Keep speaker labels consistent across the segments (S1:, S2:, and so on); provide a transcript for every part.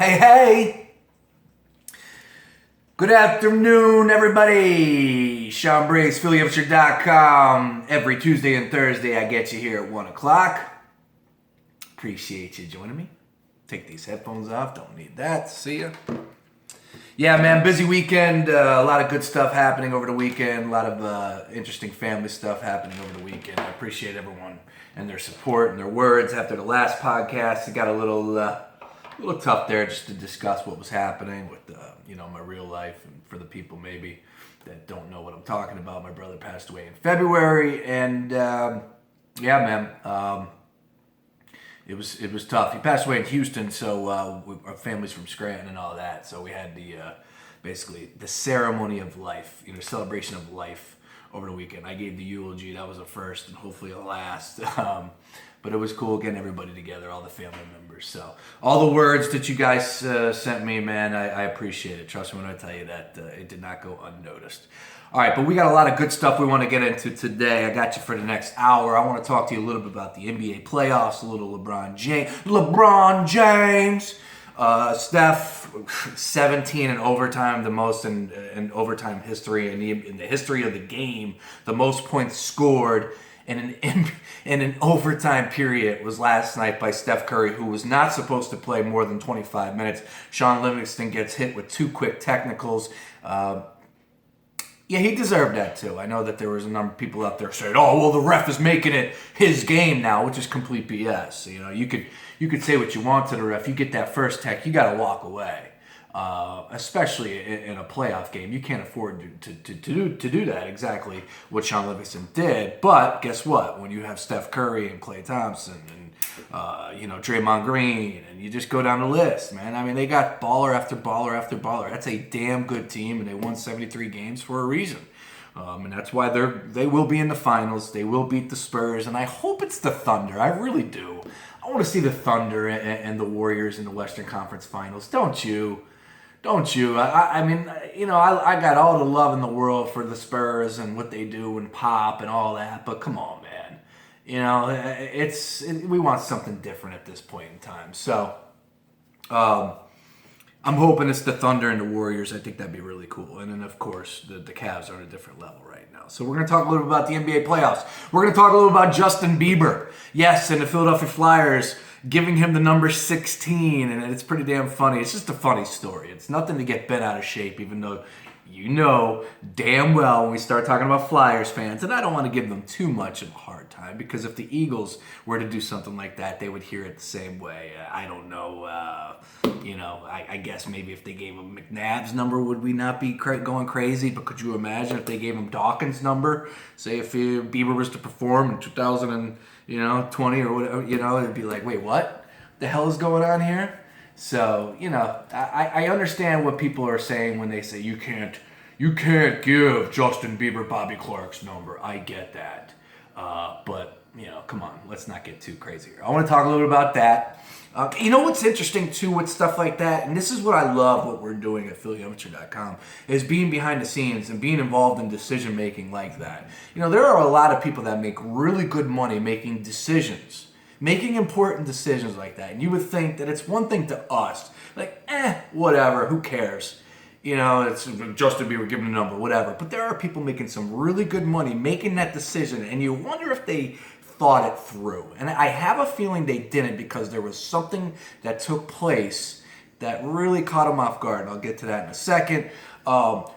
S1: Hey! Good afternoon, everybody! Sean Briggs, PhillyUpshire.com. Every Tuesday and Thursday, I get you here at 1 o'clock. Appreciate you joining me. Take these headphones off. Don't need that. See ya. Yeah, man, busy weekend. A lot of good stuff happening over the weekend. A lot of interesting family stuff happening over the weekend. I appreciate everyone and their support and their words. After the last podcast, it got a little tough there just to discuss what was happening with my real life, and for the people maybe that don't know what I'm talking about, my brother passed away in February, and it was tough. He passed away in Houston, so our family's from Scranton and all that, so we had basically the ceremony of life, celebration of life over the weekend. I gave the eulogy. That was a first and hopefully a last. But it was cool getting everybody together, all the family members. So all the words that you guys sent me, man, I appreciate it. Trust me when I tell you that it did not go unnoticed. All right, but we got a lot of good stuff we want to get into today. I got you for the next hour. I want to talk to you a little bit about the NBA playoffs, a little LeBron James. Steph, 17 in overtime, the most in overtime history, in the history of the game, the most points scored in an overtime period was last night by Steph Curry, who was not supposed to play more than 25 minutes. Sean Livingston gets hit with 2 quick technicals. Yeah, he deserved that too. I know that there was a number of people out there saying, "Oh, well, the ref is making it his game now," which is complete BS. You could say what you want to the ref. You get that first tech, you got to walk away. Especially in a playoff game, you can't afford to do that. Exactly what Sean Livingston did. But guess what? When you have Steph Curry and Klay Thompson and Draymond Green, and you just go down the list, man. I mean, they got baller after baller after baller. That's a damn good team, and they won 73 games for a reason. And that's why they will be in the finals. They will beat the Spurs, and I hope it's the Thunder. I really do. I want to see the Thunder and the Warriors in the Western Conference Finals. Don't you? I mean, I got all the love in the world for the Spurs and what they do and Pop and all that, but come on, man. We want something different at this point in time. So, I'm hoping it's the Thunder and the Warriors. I think that'd be really cool. And then, of course, the Cavs are at a different level right now. So we're going to talk a little bit about the NBA playoffs. We're going to talk a little about Justin Bieber. Yes, and the Philadelphia Flyers giving him the number 16, and it's pretty damn funny. It's just a funny story. It's nothing to get bent out of shape, even though you know damn well when we start talking about Flyers fans, and I don't want to give them too much of a hard time, because if the Eagles were to do something like that, they would hear it the same way. I don't know. I guess maybe if they gave him McNabb's number, would we not be going crazy? But could you imagine if they gave him Dawkins' number? Say if Bieber was to perform in 2020 or whatever, it'd be like, wait, what? The hell is going on here? So, I understand what people are saying when they say you can't give Justin Bieber Bobby Clark's number. I get that. But, come on, let's not get too crazy here. I want to talk a little bit about that. What's interesting, too, with stuff like that, and this is what I love what we're doing at PhillyUpshire.com, is being behind the scenes and being involved in decision-making like that. There are a lot of people that make really good money making decisions, making important decisions like that. And you would think that it's one thing to us, like, whatever, who cares? It's Justin Bieber giving a number, whatever. But there are people making some really good money making that decision, and you wonder if they thought it through. And I have a feeling they didn't, because there was something that took place that really caught them off guard. And I'll get to that in a second.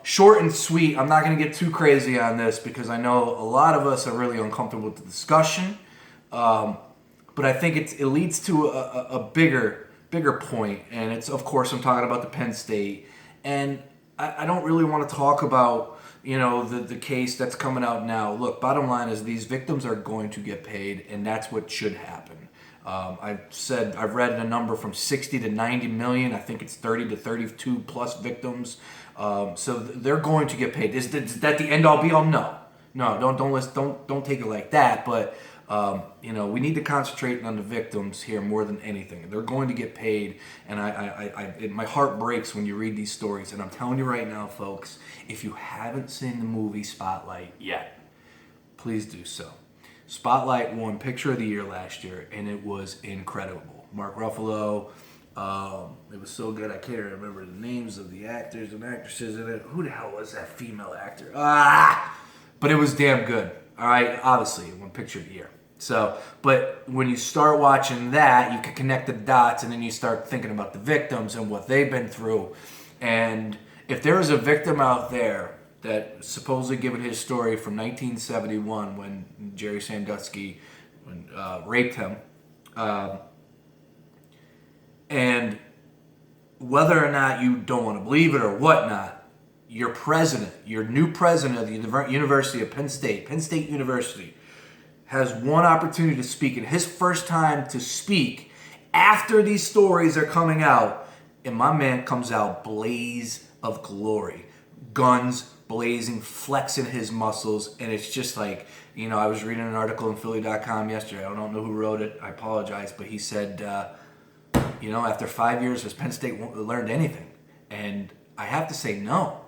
S1: Short and sweet. I'm not going to get too crazy on this, because I know a lot of us are really uncomfortable with the discussion. But I think it leads to a bigger point, and it's, of course, I'm talking about the Penn State, and I don't really want to talk about the case that's coming out now. Look, bottom line is these victims are going to get paid, and that's what should happen. I've read a number from 60 to 90 million. I think it's 30 to 32 plus victims. So they're going to get paid. Is that the end all be all? No, don't take it like that. But we need to concentrate on the victims here more than anything. They're going to get paid, and my heart breaks when you read these stories. And I'm telling you right now, folks, if you haven't seen the movie Spotlight yet, please do so. Spotlight won Picture of the Year last year, and it was incredible. Mark Ruffalo, It was so good I can't remember the names of the actors and actresses in it. Who the hell was that female actor? But it was damn good. All right, obviously, it won Picture of the Year. So, but when you start watching that, you can connect the dots, and then you start thinking about the victims and what they've been through. And if there is a victim out there that supposedly given his story from 1971 when Jerry Sandusky raped him, and whether or not you don't want to believe it or whatnot, your new president of the University of Penn State University, has one opportunity to speak, and his first time to speak after these stories are coming out, and my man comes out blaze of glory, guns blazing, flexing his muscles, and it's just like, I was reading an article in Philly.com yesterday. I don't know who wrote it. I apologize, but he said, after 5 years, has Penn State learned anything? And I have to say no.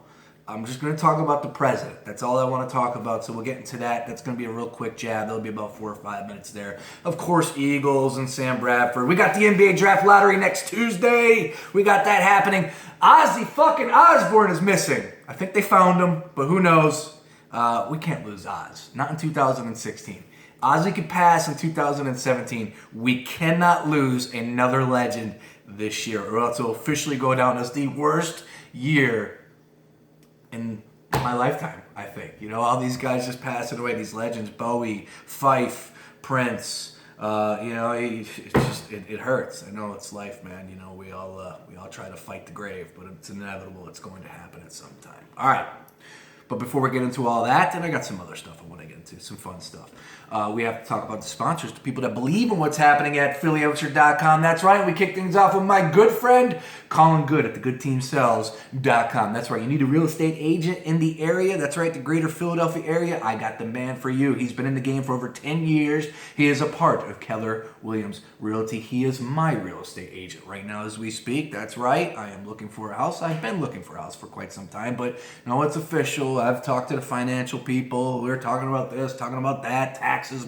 S1: I'm just going to talk about the president. That's all I want to talk about, so we'll get into that. That's going to be a real quick jab. There'll be about 4 or 5 minutes there. Of course, Eagles and Sam Bradford. We got the NBA Draft Lottery next Tuesday. We got that happening. Ozzy fucking Osbourne is missing. I think they found him, but who knows? We can't lose Oz. Not in 2016. Ozzy could pass in 2017. We cannot lose another legend this year, or else it will officially go down as the worst year in my lifetime, I think. All these guys just passing away, these legends, Bowie, Fife, Prince, it hurts. I know it's life, man. We all try to fight the grave, but it's inevitable. It's going to happen at some time. All right. But before we get into all that, and I got some other stuff I want to get into, some fun stuff. We have to talk about the sponsors, the people that believe in what's happening at PhillyOutfitter.com. That's right. We kick things off with my good friend, Colin Good at thegoodteamsells.com. That's right. You need a real estate agent in the area. That's right. The greater Philadelphia area. I got the man for you. He's been in the game for over 10 years. He is a part of Keller Williams Realty. He is my real estate agent right now as we speak. That's right. I am looking for a house. I've been looking for a house for quite some time, but no, it's official. I've talked to the financial people. We're talking about this, talking about that, taxes.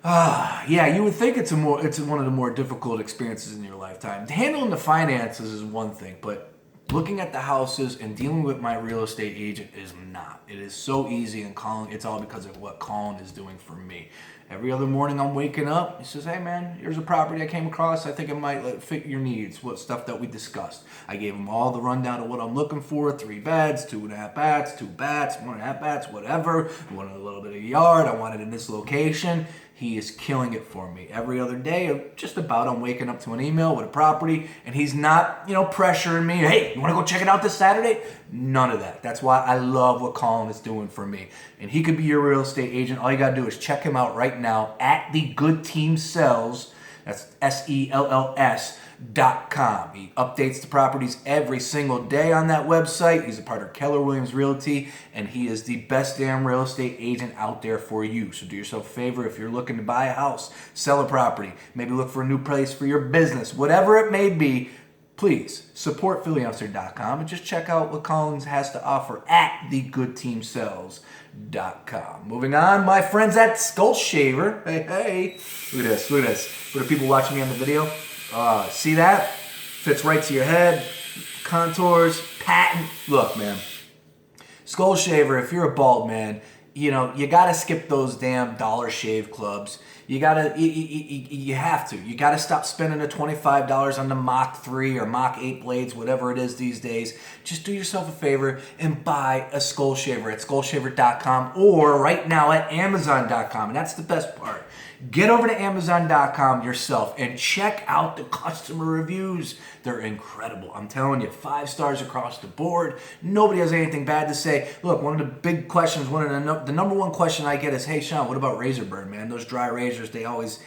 S1: Yeah, you would think it's one of the more difficult experiences in your lifetime. Handling the finances is one thing, but looking at the houses and dealing with my real estate agent is not. It is so easy, and Colin, it's all because of what Colin is doing for me. Every other morning I'm waking up, he says, hey man, here's a property I came across. I think it might fit your needs. What stuff that we discussed. I gave him all the rundown of what I'm looking for. 3 beds, 2.5 baths, 2 baths, 1.5 baths, whatever. I wanted a little bit of yard. I wanted it in this location. He is killing it for me. Every other day, just about, I'm waking up to an email with a property, and he's not, pressuring me. Hey, you want to go check it out this Saturday? None of that. That's why I love what Colin is doing for me. And he could be your real estate agent. All you got to do is check him out right now at The Good Team Sells. That's SELLS.com. He updates the properties every single day on that website. He's a part of Keller Williams Realty, and he is the best damn real estate agent out there for you. So do yourself a favor if you're looking to buy a house, sell a property, maybe look for a new place for your business, whatever it may be, please support PhillyOutfitter.com and just check out what Collins has to offer at thegoodteamsells.com. Moving on, my friends at Skull Shaver. Hey. Look at this. For the people watching me on the video, see that? Fits right to your head. Contours, patent. Look, man. Skull Shaver, if you're a bald man, you got to skip those damn Dollar Shave Clubs. You have to. You got to stop spending the $25 on the Mach 3 or Mach 8 blades, whatever it is these days. Just do yourself a favor and buy a Skull Shaver at skullshaver.com or right now at amazon.com. And that's the best part. Get over to amazon.com yourself and check out the customer reviews. They're incredible. I'm telling you, 5 stars across the board. Nobody has anything bad to say. Look, one of the big questions, the number one question I get is, hey Sean, what about razor burn, man? Those dry razors, they always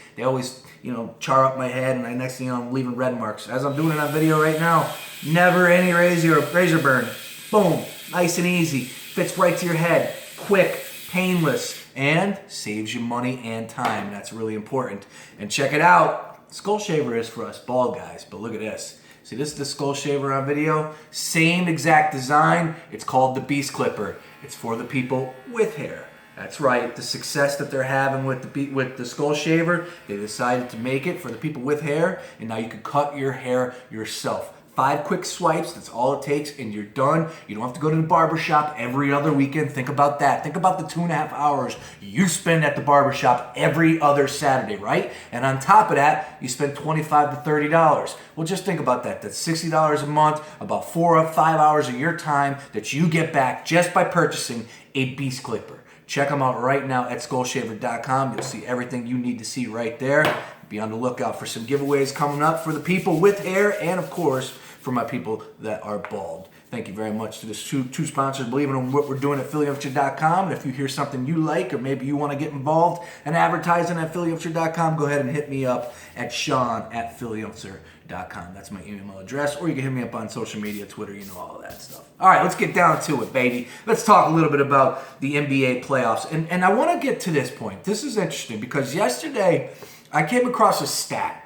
S1: char up my head, and next thing you know, I'm leaving red marks. As I'm doing it on video right now, never any razor burn. Boom, nice and easy. Fits right to your head. Quick, painless, and saves you money and time. That's really important. And check it out. Skull Shaver is for us bald guys, but look at this. See, this is the Skull Shaver on video. Same exact design. It's called the Beast Clipper. It's for the people with hair. That's right. The success that they're having with the skull shaver, they decided to make it for the people with hair, and now you can cut your hair yourself. 5 quick swipes, that's all it takes, and you're done. You don't have to go to the barbershop every other weekend. Think about that. Think about the 2.5 hours you spend at the barbershop every other Saturday, right? And on top of that, you spend $25 to $30. Well, just think about that. That's $60 a month, about 4 or 5 hours of your time that you get back just by purchasing a Beast Clipper. Check them out right now at skullshaver.com. You'll see everything you need to see right there. Be on the lookout for some giveaways coming up for the people with hair and, of course, for my people that are bald. Thank you very much to the two sponsors believing in what we're doing at phillyupture.com. And if you hear something you like or maybe you want to get involved in advertising at phillyupture.com, go ahead and hit me up at sean@phillyupture.com. That's my email address. Or you can hit me up on social media, Twitter, you know, all of that stuff. All right, let's get down to it, baby. Let's talk a little bit about the NBA playoffs. And I want to get to this point. This is interesting because yesterday I came across a stat.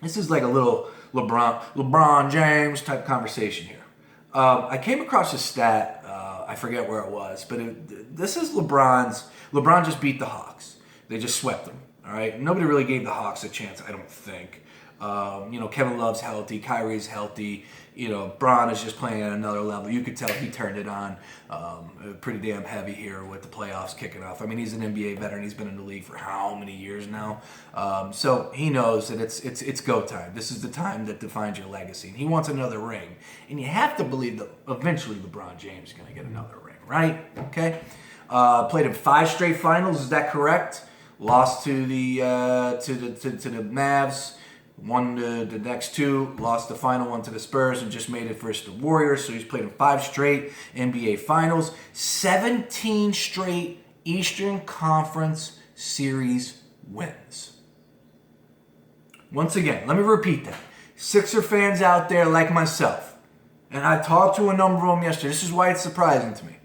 S1: This is like a little LeBron James type conversation here. I came across a stat. I forget where it was, but this is LeBron's. LeBron just beat the Hawks. They just swept them. All right. Nobody really gave the Hawks a chance, I don't think. Kevin Love's healthy. Kyrie's healthy. Bron is just playing at another level. You could tell he turned it on pretty damn heavy here with the playoffs kicking off. I mean, he's an NBA veteran. He's been in the league for how many years now? So he knows that it's go time. This is the time that defines your legacy. And he wants another ring. And you have to believe that eventually LeBron James is going to get another ring, right? Okay. Played in 5 straight finals. Is that correct? Lost to the Mavs. Won the next 2, lost the final one to the Spurs, and just made it versus the Warriors. So he's played in 5 straight NBA Finals, 17 straight Eastern Conference Series wins. Once again, let me repeat that. Sixer fans out there like myself, and I talked to a number of them yesterday. This is why it's surprising to me.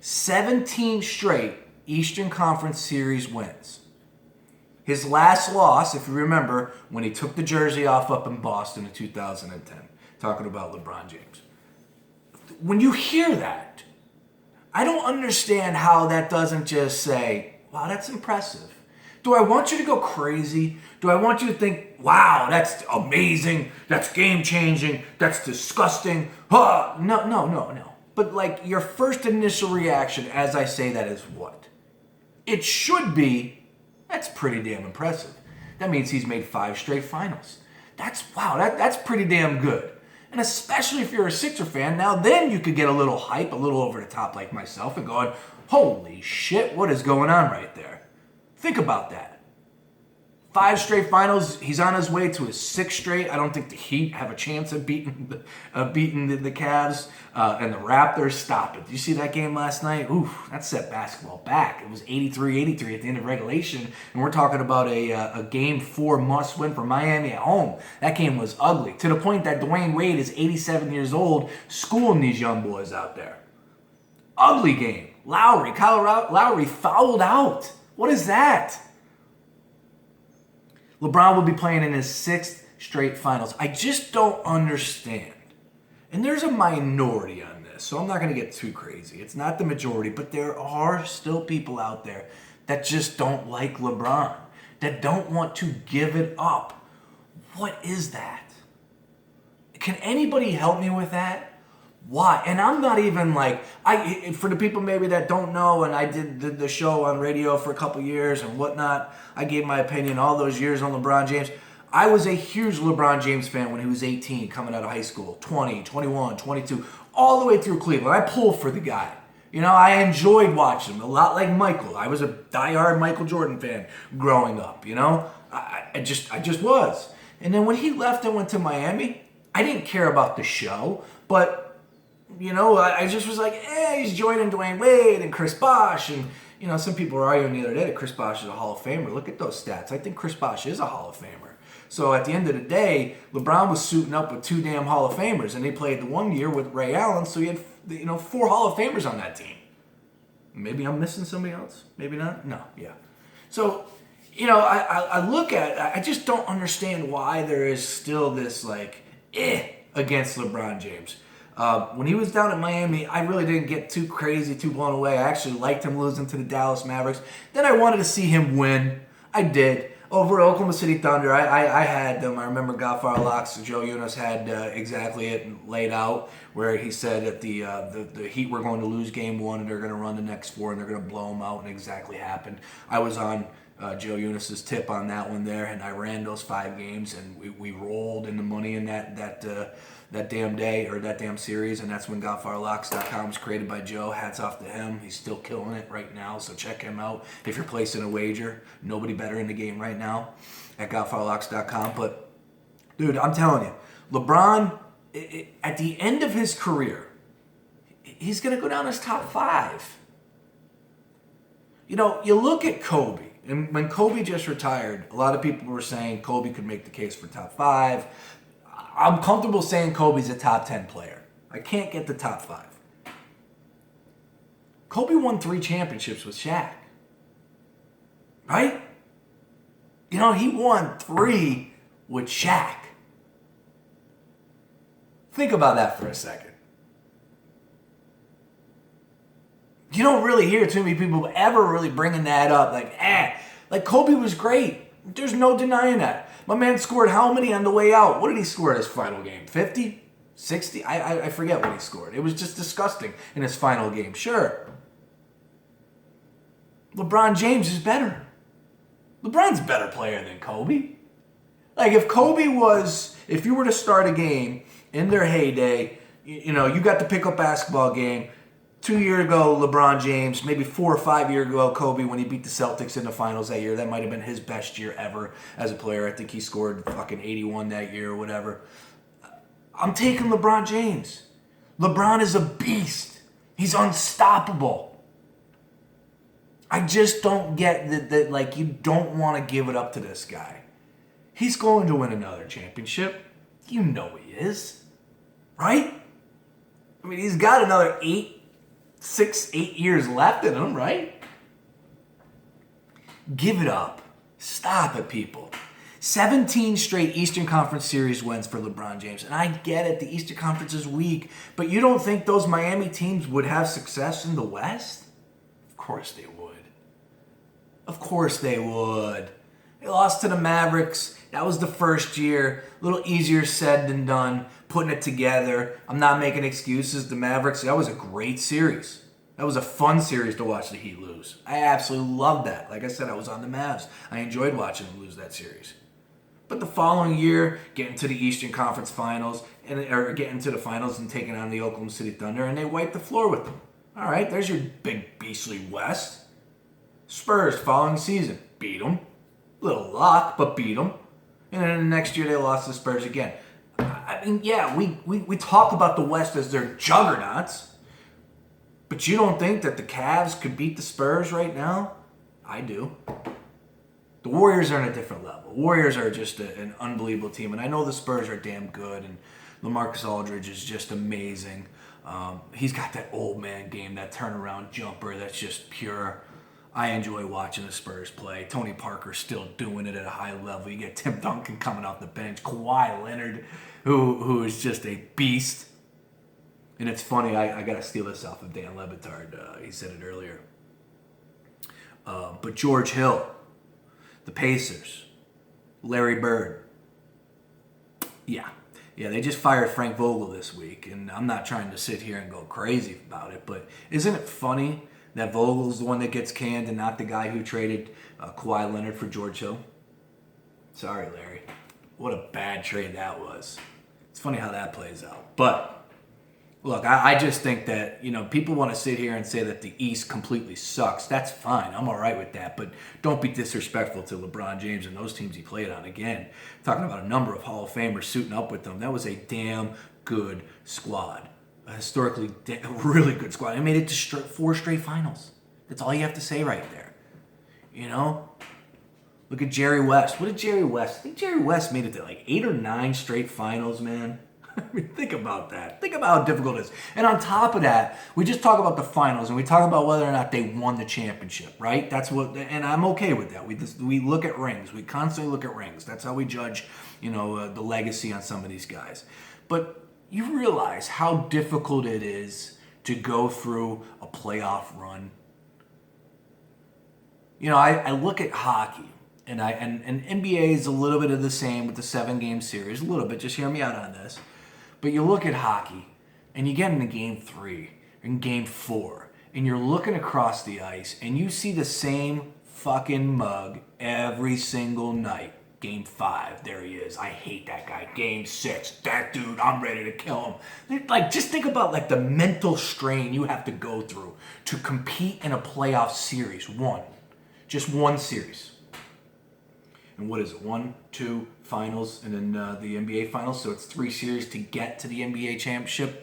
S1: 17 straight Eastern Conference Series wins. His last loss, if you remember, when he took the jersey off up in Boston in 2010. Talking about LeBron James. When you hear that, I don't understand how that doesn't just say, wow, that's impressive. Do I want you to go crazy? Do I want you to think, wow, that's amazing, that's game-changing, that's disgusting? No. But like your first initial reaction as I say that is what? It should be, that's pretty damn impressive. That means he's made 5 straight finals. That's pretty damn good. And especially if you're a Sixer fan, now then you could get a little hype, a little over the top like myself and going, holy shit, what is going on right there? Think about that. 5 straight finals. He's on his way to his 6th straight. I don't think the Heat have a chance of beating the Cavs and the Raptors. Stop it. Did you see that game last night? Oof, that set basketball back. It was 83-83 at the end of regulation, and we're talking about a Game 4 must-win for Miami at home. That game was ugly, to the point that Dwayne Wade is 87 years old, schooling these young boys out there. Ugly game. Kyle Lowry fouled out. What is that? LeBron will be playing in his 6th straight finals. I just don't understand. And there's a minority on this, so I'm not going to get too crazy. It's not the majority, but there are still people out there that just don't like LeBron, that don't want to give it up. What is that? Can anybody help me with that? Why? And I'm not even like, for the people maybe that don't know, and I did the show on radio for a couple years and whatnot, I gave my opinion all those years on LeBron James. I was a huge LeBron James fan when he was 18, coming out of high school, 20, 21, 22, all the way through Cleveland. I pulled for the guy. I enjoyed watching him, a lot like Michael. I was a diehard Michael Jordan fan growing up, I just was. And then when he left and went to Miami, I didn't care about the show, but I just was like, he's joining Dwayne Wade and Chris Bosh. And, some people were arguing the other day that Chris Bosh is a Hall of Famer. Look at those stats. I think Chris Bosh is a Hall of Famer. So at the end of the day, LeBron was suiting up with 2 damn Hall of Famers. And they played the one year with Ray Allen. So he had, 4 Hall of Famers on that team. Maybe I'm missing somebody else. Maybe not. No, yeah. So, I look at it. I just don't understand why there is still this, against LeBron James. When he was down at Miami, I really didn't get too crazy, too blown away. I actually liked him losing to the Dallas Mavericks. Then I wanted to see him win. I did. Over at Oklahoma City Thunder, I had them. I remember Godfather Locks, Joe Eunice had exactly it laid out, where he said that the Heat were going to lose game one and they're going to run the next four and they're going to blow them out, and exactly happened. I was on Joe Eunice's tip on that one there, and I ran those 5 games, and we rolled in the money in that damn day, or that damn series, and that's when GodfatherLocks.com was created by Joe. Hats off to him. He's still killing it right now, so check him out if you're placing a wager. Nobody better in the game right now at GodfatherLocks.com. But, dude, I'm telling you, LeBron, at the end of his career, he's going to go down as top 5. You know, you look at Kobe, and when Kobe just retired, a lot of people were saying Kobe could make the case for top 5. I'm comfortable saying Kobe's a top 10 player. I can't get the top 5. Kobe won 3 championships with Shaq. Right? You know, he won 3 with Shaq. Think about that for a second. You don't really hear too many people ever really bringing that up. Like Kobe was great. There's no denying that. My man scored how many on the way out? What did he score in his final game? 50? 60? I forget what he scored. It was just disgusting in his final game. Sure. LeBron James is better. LeBron's a better player than Kobe. Like, if you were to start a game in their heyday, you know, you got the pickup basketball game. 2 years ago, LeBron James, maybe 4 or 5 years ago, Kobe, when he beat the Celtics in the finals that year. That might have been his best year ever as a player. I think he scored fucking 81 that year or whatever. I'm taking LeBron James. LeBron is a beast. He's unstoppable. I just don't get that like, you don't want to give it up to this guy. He's going to win another championship. You know he is. Right? I mean, he's got another 6-8 years left in him, right? Give it up. Stop it, people. 17 straight Eastern Conference Series wins for LeBron James. And I get it, the Eastern Conference is weak. But you don't think those Miami teams would have success in the West? Of course they would. Of course they would. They lost to the Mavericks. That was the first year. A little easier said than done, putting it together. I'm not making excuses. The Mavericks, that was a great series. That was a fun series to watch the Heat lose. I absolutely loved that. Like I said, I was on the Mavs. I enjoyed watching them lose that series. But the following year, getting to the Eastern Conference Finals, or getting to the finals and taking on the Oklahoma City Thunder, and they wiped the floor with them. All right, there's your big beastly West. Spurs, following season, beat them. Little luck, but beat them. And then the next year they lost to the Spurs again. I mean, yeah, we talk about the West as their juggernauts. But you don't think that the Cavs could beat the Spurs right now? I do. The Warriors are on a different level. Warriors are just an unbelievable team. And I know the Spurs are damn good. And LaMarcus Aldridge is just amazing. He's got that old man game, that turnaround jumper that's just pure. I enjoy watching the Spurs play. Tony Parker's still doing it at a high level. You get Tim Duncan coming off the bench. Kawhi Leonard, who is just a beast. And it's funny, I got to steal this off of Dan Le Batard. He said it earlier. But George Hill, the Pacers, Larry Bird. Yeah, they just fired Frank Vogel this week. And I'm not trying to sit here and go crazy about it. But isn't it funny that Vogel's the one that gets canned and not the guy who traded Kawhi Leonard for George Hill? Sorry, Larry. What a bad trade that was. It's funny how that plays out. But look, I just think that, you know, people want to sit here and say that the East completely sucks. That's fine. I'm all right with that. But don't be disrespectful to LeBron James and those teams he played on. Again, talking about a number of Hall of Famers suiting up with them. That was a damn good squad. A historically really good squad. They made it to 4 straight finals. That's all you have to say right there. You know? Look at Jerry West. What did Jerry West? I think Jerry West made it to like 8 or 9 straight finals, man. I mean, think about that. Think about how difficult it is. And on top of that, we just talk about the finals and we talk about whether or not they won the championship, right? That's what, and I'm okay with that. We look at rings. We constantly look at rings. That's how we judge, you know, the legacy on some of these guys. But you realize how difficult it is to go through a playoff run. You know, I look at hockey, and NBA is a little bit of the same with the 7-game series, a little bit. Just hear me out on this. But you look at hockey, and you get into Game 3 and Game 4, and you're looking across the ice, and you see the same fucking mug every single night. Game 5, there he is. I hate that guy. Game 6, that dude, I'm ready to kill him. Like, just think about like the mental strain you have to go through to compete in a playoff series. Just one series. And what is it? 1, 2 finals, and then the NBA finals. So it's 3 series to get to the NBA championship.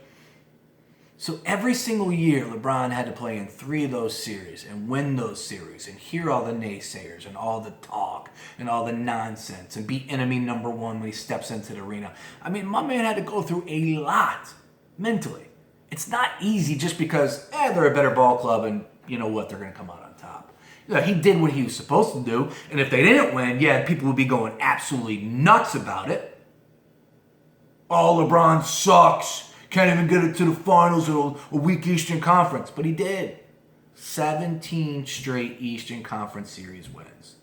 S1: So every single year, LeBron had to play in 3 of those series and win those series and hear all the naysayers and all the talk and all the nonsense and be enemy number 1 when he steps into the arena. I mean, my man had to go through a lot mentally. It's not easy just because they're a better ball club and you know what, they're going to come out on top. Yeah, he did what he was supposed to do, and if they didn't win, people would be going absolutely nuts about it. Oh, LeBron sucks. Can't even get it to the finals of a weak Eastern Conference. But he did. 17 straight Eastern Conference series wins.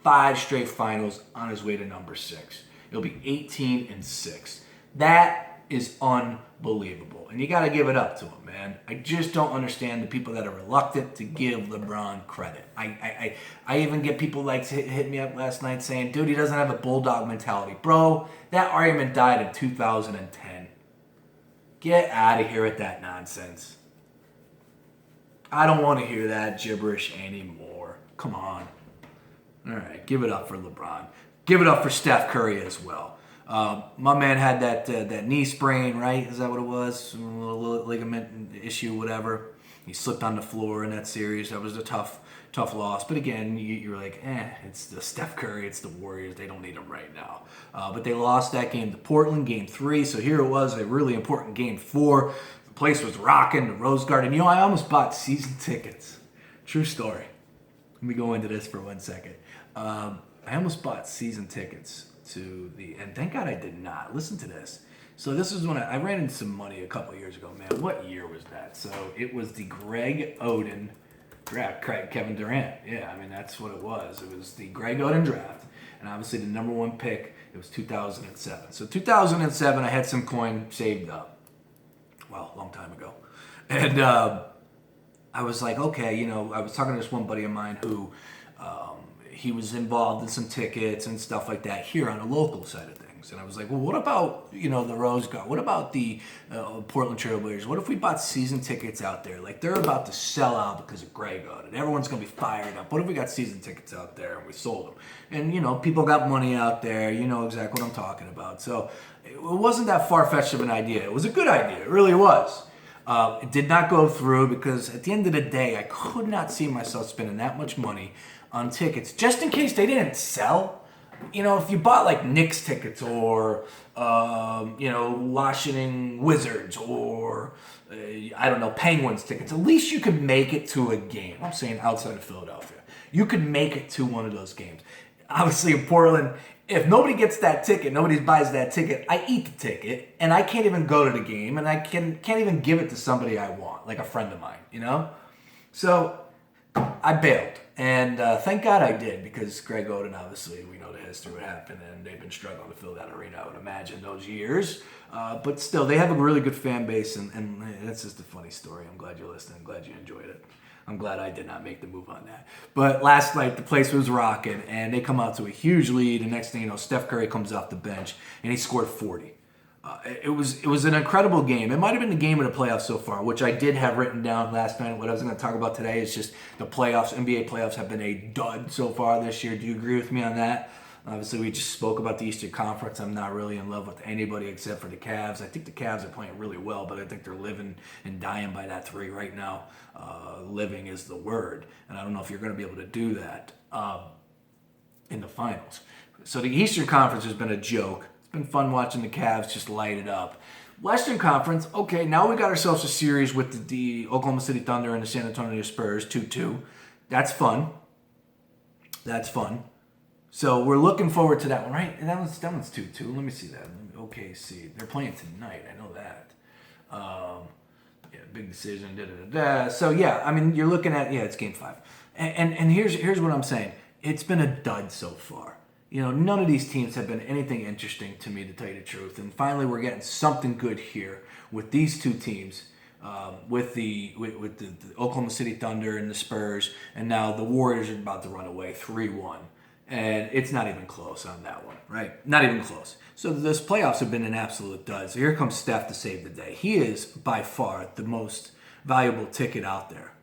S1: 5 straight finals on his way to number 6. It'll be 18-6. That is unbelievable. And you got to give it up to him, man. I just don't understand the people that are reluctant to give LeBron credit. I even get people like hit me up last night saying, dude, he doesn't have a bulldog mentality. Bro, that argument died in 2010. Get out of here with that nonsense. I don't want to hear that gibberish anymore. Come on. All right, give it up for LeBron. Give it up for Steph Curry as well. My man had that knee sprain, right? Is that what it was? A little ligament issue, whatever. He slipped on the floor in that series. That was a tough loss. But again, you're like, it's the Steph Curry, it's the Warriors. They don't need him right now. But they lost that game to Portland, Game 3. So here it was, a really important Game 4. The place was rocking, the Rose Garden. You know, I almost bought season tickets. True story. Let me go into this for 1 second. I almost bought season tickets and thank God I did not. Listen to this. So this is when I ran into some money a couple years ago, man. What year was that? So it was the Greg Oden draft, Kevin Durant. Yeah, I mean, that's what it was. It was the Greg Oden draft. And obviously the number 1 pick, it was 2007. So 2007, I had some coin saved up. Well, a long time ago. And I was like, okay, you know, I was talking to this one buddy of mine who he was involved in some tickets and stuff like that here on the local side of things. And I was like, well, what about, you know, the Rose Garden? What about the Portland Trailblazers? What if we bought season tickets out there? Like, they're about to sell out because of Greg Oden. Everyone's going to be fired up. What if we got season tickets out there and we sold them? And, you know, people got money out there. You know exactly what I'm talking about. So it wasn't that far-fetched of an idea. It was a good idea. It really was. It did not go through because at the end of the day, I could not see myself spending that much money on tickets just in case they didn't sell. You know, if you bought like Knicks tickets or, you know, Washington Wizards or, I don't know, Penguins tickets, at least you could make it to a game. I'm saying outside of Philadelphia. You could make it to one of those games. Obviously in Portland, if nobody gets that ticket, nobody buys that ticket, I eat the ticket and I can't even go to the game and I can't even give it to somebody I want, like a friend of mine, you know? So I bailed. And thank God I did, because Greg Oden, obviously, we know the history, what happened, and they've been struggling to fill that arena, I would imagine, those years. But still, they have a really good fan base, and that's just a funny story. I'm glad you're listening. I'm glad you enjoyed it. I'm glad I did not make the move on that. But last night, the place was rocking, and they come out to a huge lead. The next thing you know, Steph Curry comes off the bench, and he scored 40. It was an incredible game. It might have been the game of the playoffs so far, which I did have written down last night. What I was going to talk about today is just the playoffs. NBA playoffs have been a dud so far this year. Do you agree with me on that? Obviously, we just spoke about the Eastern Conference. I'm not really in love with anybody except for the Cavs. I think the Cavs are playing really well, but I think they're living and dying by that 3 right now. Living is the word, and I don't know if you're going to be able to do that in the finals. So the Eastern Conference has been a joke. Been fun watching the Cavs just light it up. Western Conference, okay, now we got ourselves a series with the Oklahoma City Thunder and the San Antonio Spurs, 2-2. That's fun. So we're looking forward to that one, right? And that one's 2-2. Let me see that. OKC. They're playing tonight. I know that. Yeah, big decision. So yeah, I mean, you're looking at it's game 5, and here's what I'm saying. It's been a dud so far. None of these teams have been anything interesting to me, to tell you the truth. And finally, we're getting something good here with these two teams, with the Oklahoma City Thunder and the Spurs, and now the Warriors are about to run away 3-1. And it's not even close on that one, right? Not even close. So this playoffs have been an absolute dud. So here comes Steph to save the day. He is by far the most valuable ticket out there.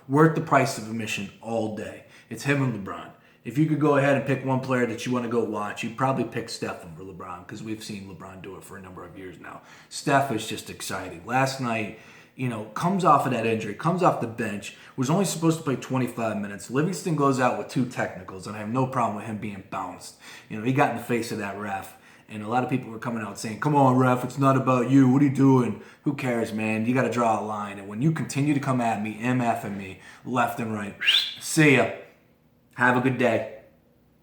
S1: Worth the price of admission all day. It's him and LeBron. If you could go ahead and pick one player that you want to go watch, you'd probably pick Steph over LeBron, because we've seen LeBron do it for a number of years now. Steph is just exciting. Last night, comes off of that injury, comes off the bench, was only supposed to play 25 minutes. Livingston goes out with 2 technicals, and I have no problem with him being bounced. He got in the face of that ref, and a lot of people were coming out saying, come on, ref, it's not about you. What are you doing? Who cares, man? You got to draw a line. And when you continue to come at me, MFing me, left and right, see ya. Have a good day.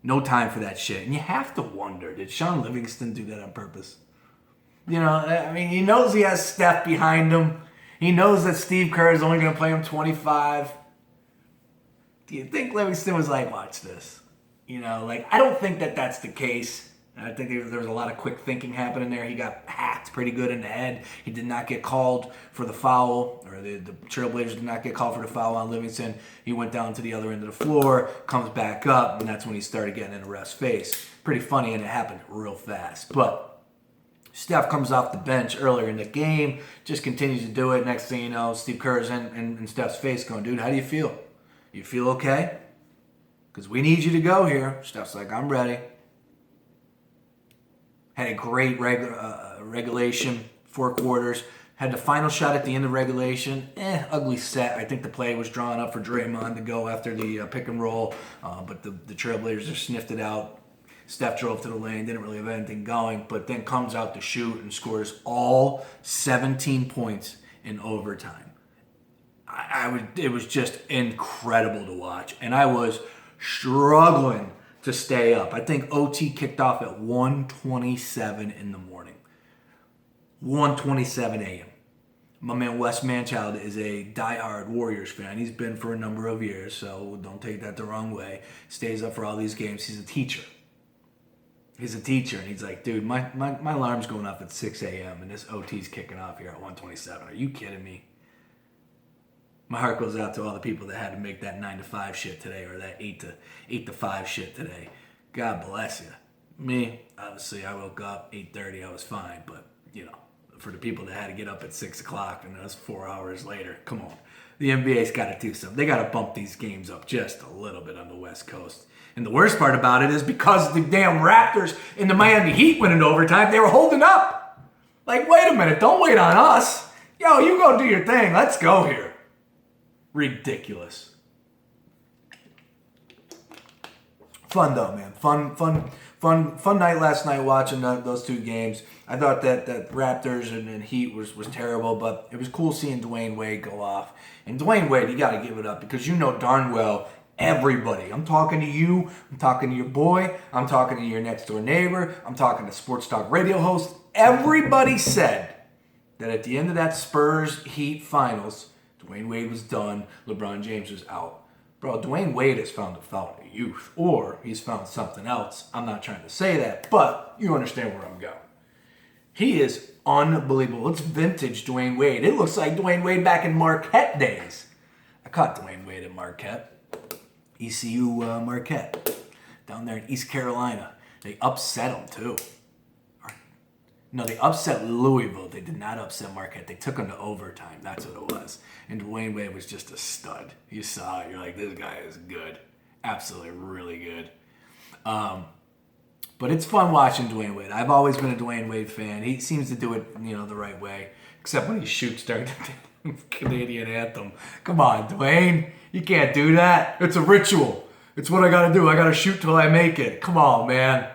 S1: No time for that shit. And you have to wonder, did Sean Livingston do that on purpose? He knows he has Steph behind him. He knows that Steve Kerr is only going to play him 25. Do you think Livingston was like, watch this? I don't think that that's the case. I think there was a lot of quick thinking happening there. He got hacked pretty good in the head. He did not get called for the foul, or the Trailblazers did not get called for the foul on Livingston. He went down to the other end of the floor, comes back up, and that's when he started getting in the ref's face. Pretty funny, and it happened real fast. But Steph comes off the bench earlier in the game, just continues to do it. Next thing you know, Steve Kerr's in Steph's face going, dude, how do you feel? You feel okay? Because we need you to go here. Steph's like, I'm ready. Had a great regulation, 4 quarters. Had the final shot at the end of regulation. Ugly set. I think the play was drawn up for Draymond to go after the pick and roll, but the Trailblazers just sniffed it out. Steph drove to the lane, didn't really have anything going, but then comes out to shoot and scores all 17 points in overtime. It was just incredible to watch, and I was struggling to stay up. I think OT kicked off at 1:27 in the morning. 1:27 a.m. My man Wes Manchild is a diehard Warriors fan. He's been for a number of years, so don't take that the wrong way. Stays up for all these games. He's a teacher. And he's like, dude, my alarm's going off at 6 a.m. and this OT's kicking off here at 1:27. Are you kidding me? My heart goes out to all the people that had to make that 9 to 5 shit today, or that 8 to 5 shit today. God bless you. Me, obviously, I woke up 8:30. I was fine, but for the people that had to get up at 6 o'clock and that's 4 hours later, come on. The NBA's got to do something. They got to bump these games up just a little bit on the West Coast. And the worst part about it is because the damn Raptors and the Miami Heat went into overtime, they were holding up. Like, wait a minute, don't wait on us. Yo, you go do your thing. Let's go here. Ridiculous. Fun though, man. Fun night last night watching those 2 games. I thought that Raptors and Heat was terrible, but it was cool seeing Dwayne Wade go off. And Dwayne Wade, you got to give it up, because darn well everybody. I'm talking to you. I'm talking to your boy. I'm talking to your next door neighbor. I'm talking to sports talk radio host. Everybody said that at the end of that Spurs Heat finals, Dwayne Wade was done. LeBron James was out. Bro, Dwayne Wade has found a fountain of youth, or he's found something else. I'm not trying to say that, but you understand where I'm going. He is unbelievable. It's vintage Dwayne Wade. It looks like Dwayne Wade back in Marquette days. I caught Dwayne Wade at Marquette. ECU Marquette. Down there in East Carolina. They upset him, too. No, they upset Louisville. They did not upset Marquette. They took them to overtime. That's what it was. And Dwayne Wade was just a stud. You saw it. You're like, this guy is good. Absolutely really good. But it's fun watching Dwayne Wade. I've always been a Dwayne Wade fan. He seems to do it, the right way. Except when he shoots during the Canadian anthem. Come on, Dwayne. You can't do that. It's a ritual. It's what I got to do. I got to shoot till I make it. Come on, man.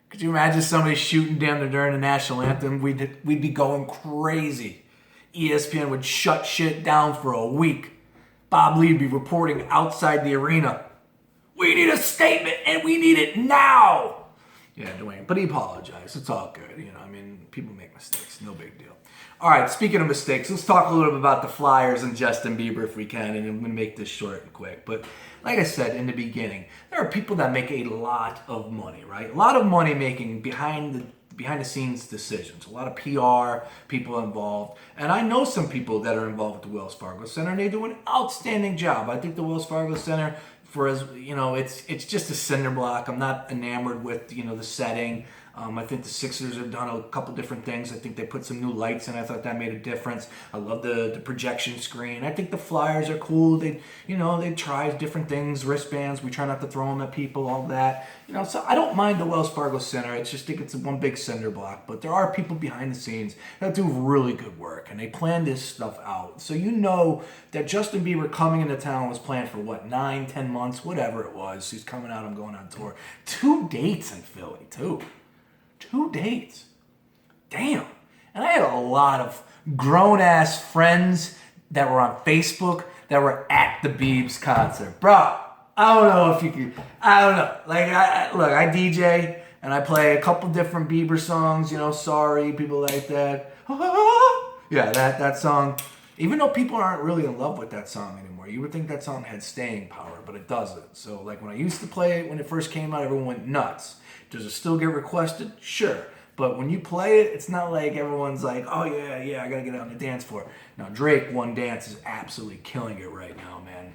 S1: Could you imagine somebody shooting down there during the national anthem? We'd be going crazy. ESPN would shut shit down for a week. Bob Lee would be reporting outside the arena. We need a statement, and we need it now. Yeah, Dwayne, but he apologized. It's all good. You know, I mean, people make mistakes. No big deal. All right, speaking of mistakes, let's talk a little bit about the Flyers and Justin Bieber if we can, and I'm going to make this short and quick. But like I said in the beginning, there are people that make a lot of money, right? A lot of money making behind the scenes decisions. A lot of PR people involved. And I know some people that are involved with the Wells Fargo Center, and they do an outstanding job. I think the Wells Fargo Center, for as you know, it's just a cinder block. I'm not enamored with the setting. I think the Sixers have done a couple different things. I think they put some new lights in. I thought that made a difference. I love the projection screen. I think the Flyers are cool. They try different things, wristbands. We try not to throw them at people, all that. So I don't mind the Wells Fargo Center. I just think it's one big cinder block. But there are people behind the scenes that do really good work, and they plan this stuff out. So that Justin Bieber coming into town was planned for 9, 10 months, whatever it was. He's coming out. I'm going on tour. 2 dates in Philly too. 2 dates. Damn. And I had a lot of grown-ass friends that were on Facebook that were at the Biebs concert. Bro, I don't know if you could... I don't know. Like, I DJ, and I play a couple different Bieber songs, Sorry, people like that. Yeah, that song. Even though people aren't really in love with that song anymore, you would think that song had staying power, but it doesn't. So, like, when I used to play it, when it first came out, everyone went nuts. Does it still get requested? Sure. But when you play it, it's not like everyone's like, oh, yeah, I got to get out on the dance floor. Now, Drake, One Dance, is absolutely killing it right now, man.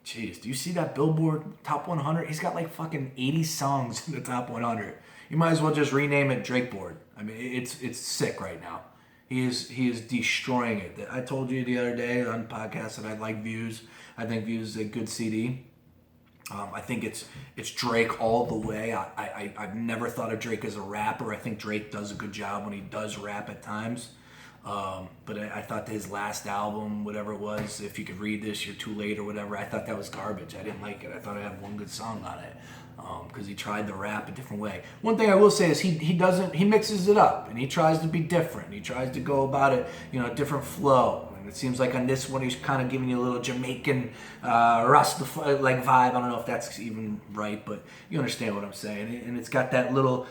S1: Jeez, do you see that Billboard Top 100? He's got like fucking 80 songs in the Top 100. You might as well just rename it Drake Board. I mean, it's sick right now. He is destroying it. I told you the other day on the podcast that I like Views. I think Views is a good CD. I think it's Drake all the way. I've never thought of Drake as a rapper. I think Drake does a good job when he does rap at times. But I thought that his last album, whatever it was, If You Could Read This, You're Too Late or whatever, I thought that was garbage. I didn't like it. I thought it had one good song on it because he tried to rap a different way. One thing I will say is he mixes it up and he tries to be different. He tries to go about it, a different flow. It seems like on this one he's kind of giving you a little Jamaican Rasta like vibe. I don't know if that's even right, but you understand what I'm saying. And it's got that little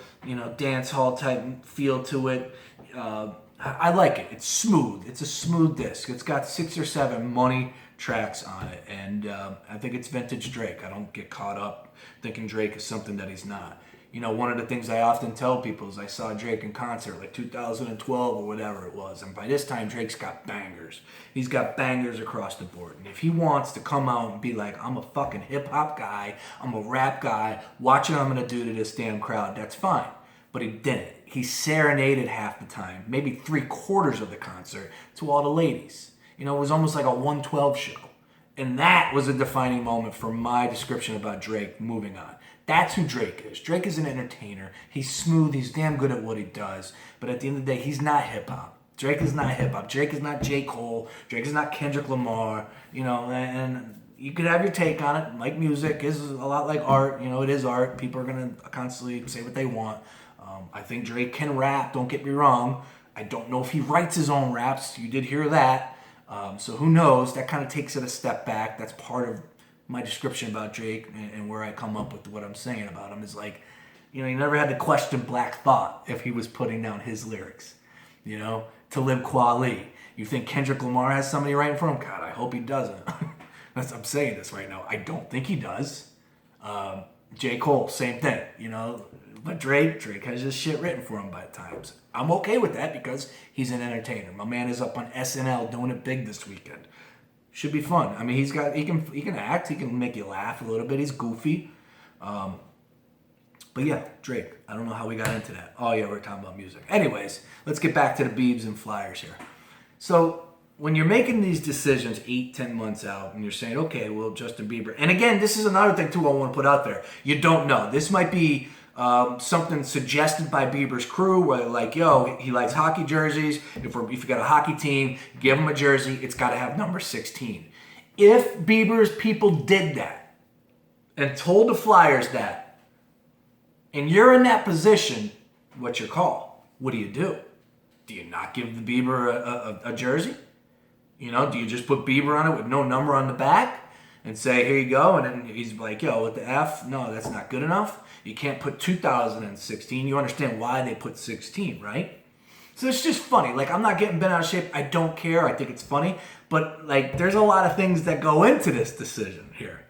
S1: dance hall type feel to it. I like it. It's smooth. It's a smooth disc. It's got 6 or 7 money tracks on it, and I think it's vintage Drake. I don't get caught up thinking Drake is something that he's not. One of the things I often tell people is I saw Drake in concert like 2012 or whatever it was. And by this time, Drake's got bangers. He's got bangers across the board. And if he wants to come out and be like, I'm a fucking hip hop guy, I'm a rap guy, watch what I'm going to do to this damn crowd, that's fine. But he didn't. He serenaded half the time, maybe 3/4 of the concert to all the ladies. It was almost like a 112 show. And that was a defining moment for my description about Drake moving on. That's who Drake is. Drake is an entertainer. He's smooth. He's damn good at what he does. But at the end of the day, he's not hip-hop. Drake is not hip-hop. Drake is not J. Cole. Drake is not Kendrick Lamar. And you could have your take on it. Like music is a lot like art. It is art. People are going to constantly say what they want. I think Drake can rap. Don't get me wrong. I don't know if he writes his own raps. You did hear that. So who knows? That kind of takes it a step back. That's part of my description about Drake and where I come up with what I'm saying about him is like, you never had to question Black Thought if he was putting down his lyrics, Talib Kweli. You think Kendrick Lamar has somebody writing for him? God, I hope he doesn't. I'm saying this right now. I don't think he does. J. Cole, same thing, But Drake has his shit written for him by times. I'm okay with that because he's an entertainer. My man is up on SNL doing it big this weekend. Should be fun. I mean, he can act. He can make you laugh a little bit. He's goofy. But yeah, Drake. I don't know how we got into that. Oh yeah, we're talking about music. Anyways, let's get back to the Biebs and Flyers here. So when you're making these decisions 8, 10 months out and you're saying, okay, well, Justin Bieber. And again, this is another thing too I want to put out there. You don't know. This might be something suggested by Bieber's crew where they're like, yo, he likes hockey jerseys. If you got a hockey team, give him a jersey. It's got to have number 16. If Bieber's people did that and told the Flyers that, and you're in that position, what's your call? What do you do? Do you not give the Bieber a jersey? Do you just put Bieber on it with no number on the back? and say, here you go. And then he's like, yo, what the F? No, that's not good enough. You can't put 2016. You understand why they put 16, right? So it's just funny. Like, I'm not getting bent out of shape. I don't care. I think it's funny. But, like, there's a lot of things that go into this decision here.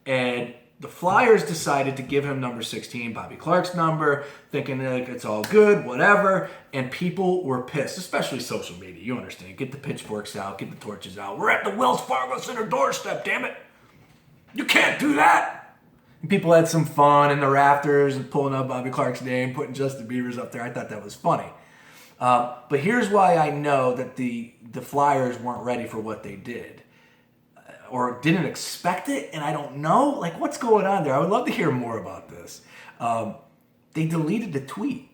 S1: And the Flyers decided to give him number 16, Bobby Clarke's number, thinking that it's all good, whatever. And people were pissed, especially social media. You understand. Get the pitchforks out. Get the torches out. We're at the Wells Fargo Center doorstep, damn it. You can't do that. And people had some fun in the rafters and pulling up Bobby Clarke's name, putting Justin Bieber's up there. I thought that was funny. But here's why I know that the Flyers weren't ready for what they did. Or didn't expect it, and I don't know. Like, what's going on there? I would love to hear more about this. They deleted the tweet.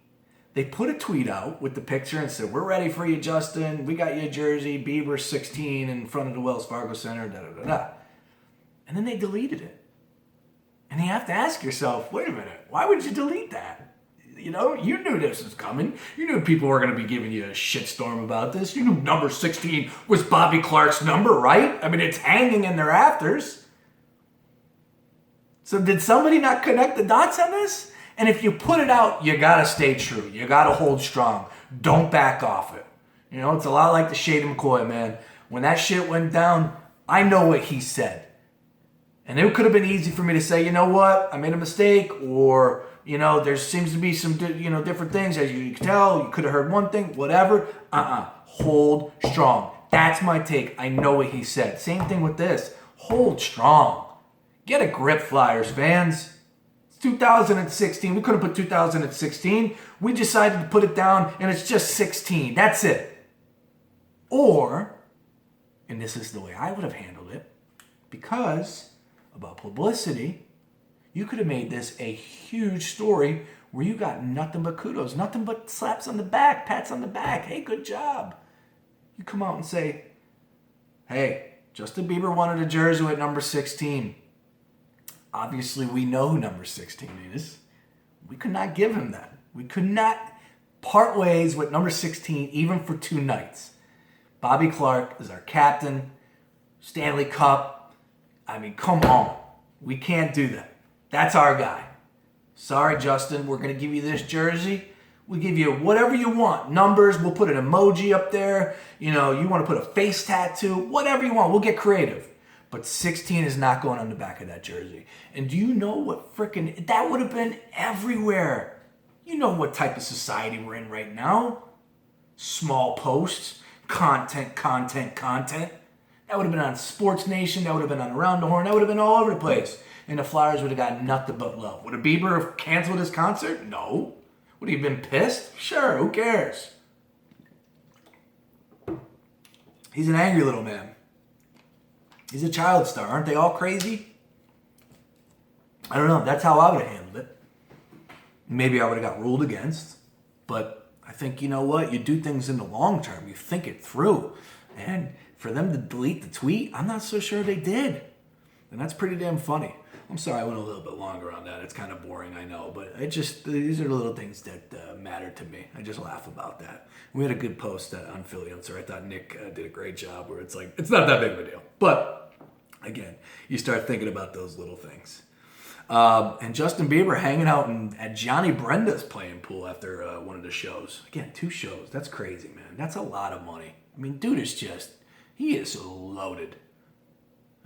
S1: They put a tweet out with the picture and said, we're ready for you, Justin. We got you a jersey, Bieber 16 in front of the Wells Fargo Center, da-da-da-da. And then they deleted it. And you have to ask yourself, wait a minute, why would you delete that? You know, you knew this was coming. You knew people were going to be giving you a shitstorm about this. You knew number 16 was Bobby Clarke's number, right? I mean, it's hanging in their rafters. So did somebody not connect the dots on this? And if you put it out, you got to stay true. You got to hold strong. Don't back off it. You know, it's a lot like the Shady McCoy, man. When that shit went down, I know what he said. And it could have been easy for me to say, you know what, I made a mistake, or, you know, there seems to be some, different things. As you can tell, you could have heard one thing, whatever. Hold strong. That's my take. I know what he said. Same thing with this. Hold strong. Get a grip, Flyers fans. It's 2016. We couldn't put 2016. We decided to put it down, and it's just 16. That's it. Or, and this is the way I would have handled it, because about publicity, you could have made this a huge story where you got nothing but kudos, nothing but slaps on the back, pats on the back. Hey, good job. You come out and say, hey, Justin Bieber wanted a jersey at number 16. Obviously, we know who number 16 is. We could not give him that. We could not part ways with number 16 even for 2 nights. Bobby Clarke is our captain, Stanley Cup. I mean, come on. We can't do that. That's our guy. Sorry, Justin. We're going to give you this jersey. We'll give you whatever you want. Numbers. We'll put an emoji up there. You know, you want to put a face tattoo. Whatever you want. We'll get creative. But 16 is not going on the back of that jersey. And do you know what frickin'... That would have been everywhere. You know what type of society we're in right now. Small posts. Content. That would have been on Sports Nation. That would have been on Around the Horn. That would have been all over the place. And the Flyers would have got nothing but love. Would a Bieber have canceled his concert? No. Would he have been pissed? Sure, who cares? He's an angry little man. He's a child star. Aren't they all crazy? I don't know. That's how I would have handled it. Maybe I would have got ruled against. But I think, you know what? You do things in the long term. You think it through. And for them to delete the tweet, I'm not so sure they did. And that's pretty damn funny. I'm sorry I went a little bit longer on that. It's kind of boring, I know. But these are the little things that matter to me. I just laugh about that. We had a good post on Philly Answer. I thought Nick did a great job where it's like, it's not that big of a deal. But, again, you start thinking about those little things. And Justin Bieber hanging out at Johnny Brenda's playing pool after one of the shows. Again, 2 shows. That's crazy, man. That's a lot of money. I mean, dude is he is loaded.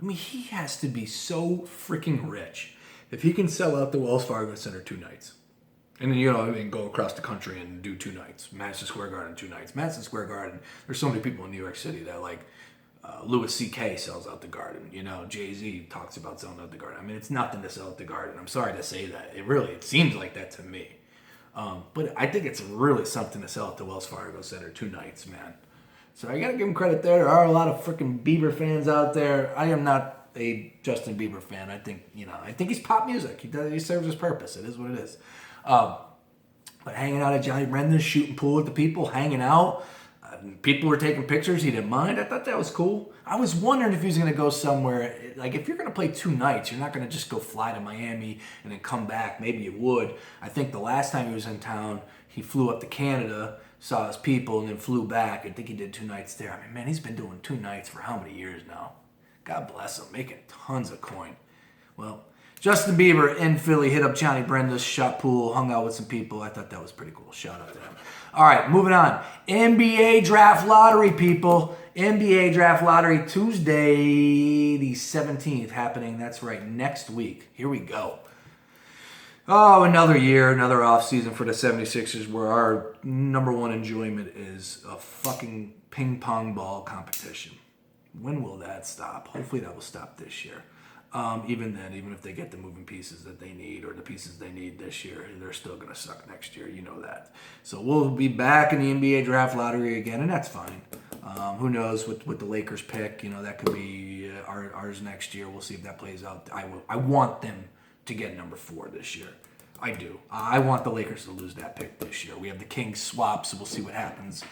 S1: I mean, he has to be so freaking rich if he can sell out the Wells Fargo Center 2 nights. And then, go across the country and do 2 nights. Madison Square Garden 2 nights. Madison Square Garden, there's so many people in New York City that Louis C.K. sells out the Garden. Jay-Z talks about selling out the Garden. I mean, it's nothing to sell out the Garden. I'm sorry to say that. It seems like that to me. But I think it's really something to sell at the Wells Fargo Center 2 nights, man. So I got to give him credit there. There are a lot of freaking Bieber fans out there. I am not a Justin Bieber fan. I think he's pop music. He serves his purpose. It is what it is. But hanging out at Johnny Brenda's, shooting pool with the people, hanging out. People were taking pictures. He didn't mind. I thought that was cool. I was wondering if he was going to go somewhere. Like, if you're going to play 2 nights, you're not going to just go fly to Miami and then come back. Maybe you would. I think the last time he was in town, he flew up to Canada, saw his people, and then flew back. I think he did 2 nights there. I mean, man, he's been doing 2 nights for how many years now? God bless him, making tons of coin. Well, Justin Bieber in Philly hit up Johnny Brenda's shot pool, hung out with some people. I thought that was pretty cool. Shout out to him. All right, moving on. NBA Draft Lottery, people. NBA Draft Lottery Tuesday the 17th happening. That's right, next week. Here we go. Oh, another year, another offseason for the 76ers where our number one enjoyment is a fucking ping pong ball competition. When will that stop? Hopefully that will stop this year. Even then, even if they get the moving pieces that they need or the pieces they need this year, they're still going to suck next year. You know that. So we'll be back in the NBA Draft Lottery again, and that's fine. Who knows with the Lakers pick? You know, that could be ours next year. We'll see if that plays out. I want them to get number 4 this year. I do. I want the Lakers to lose that pick this year. We have the Kings swap, so we'll see what happens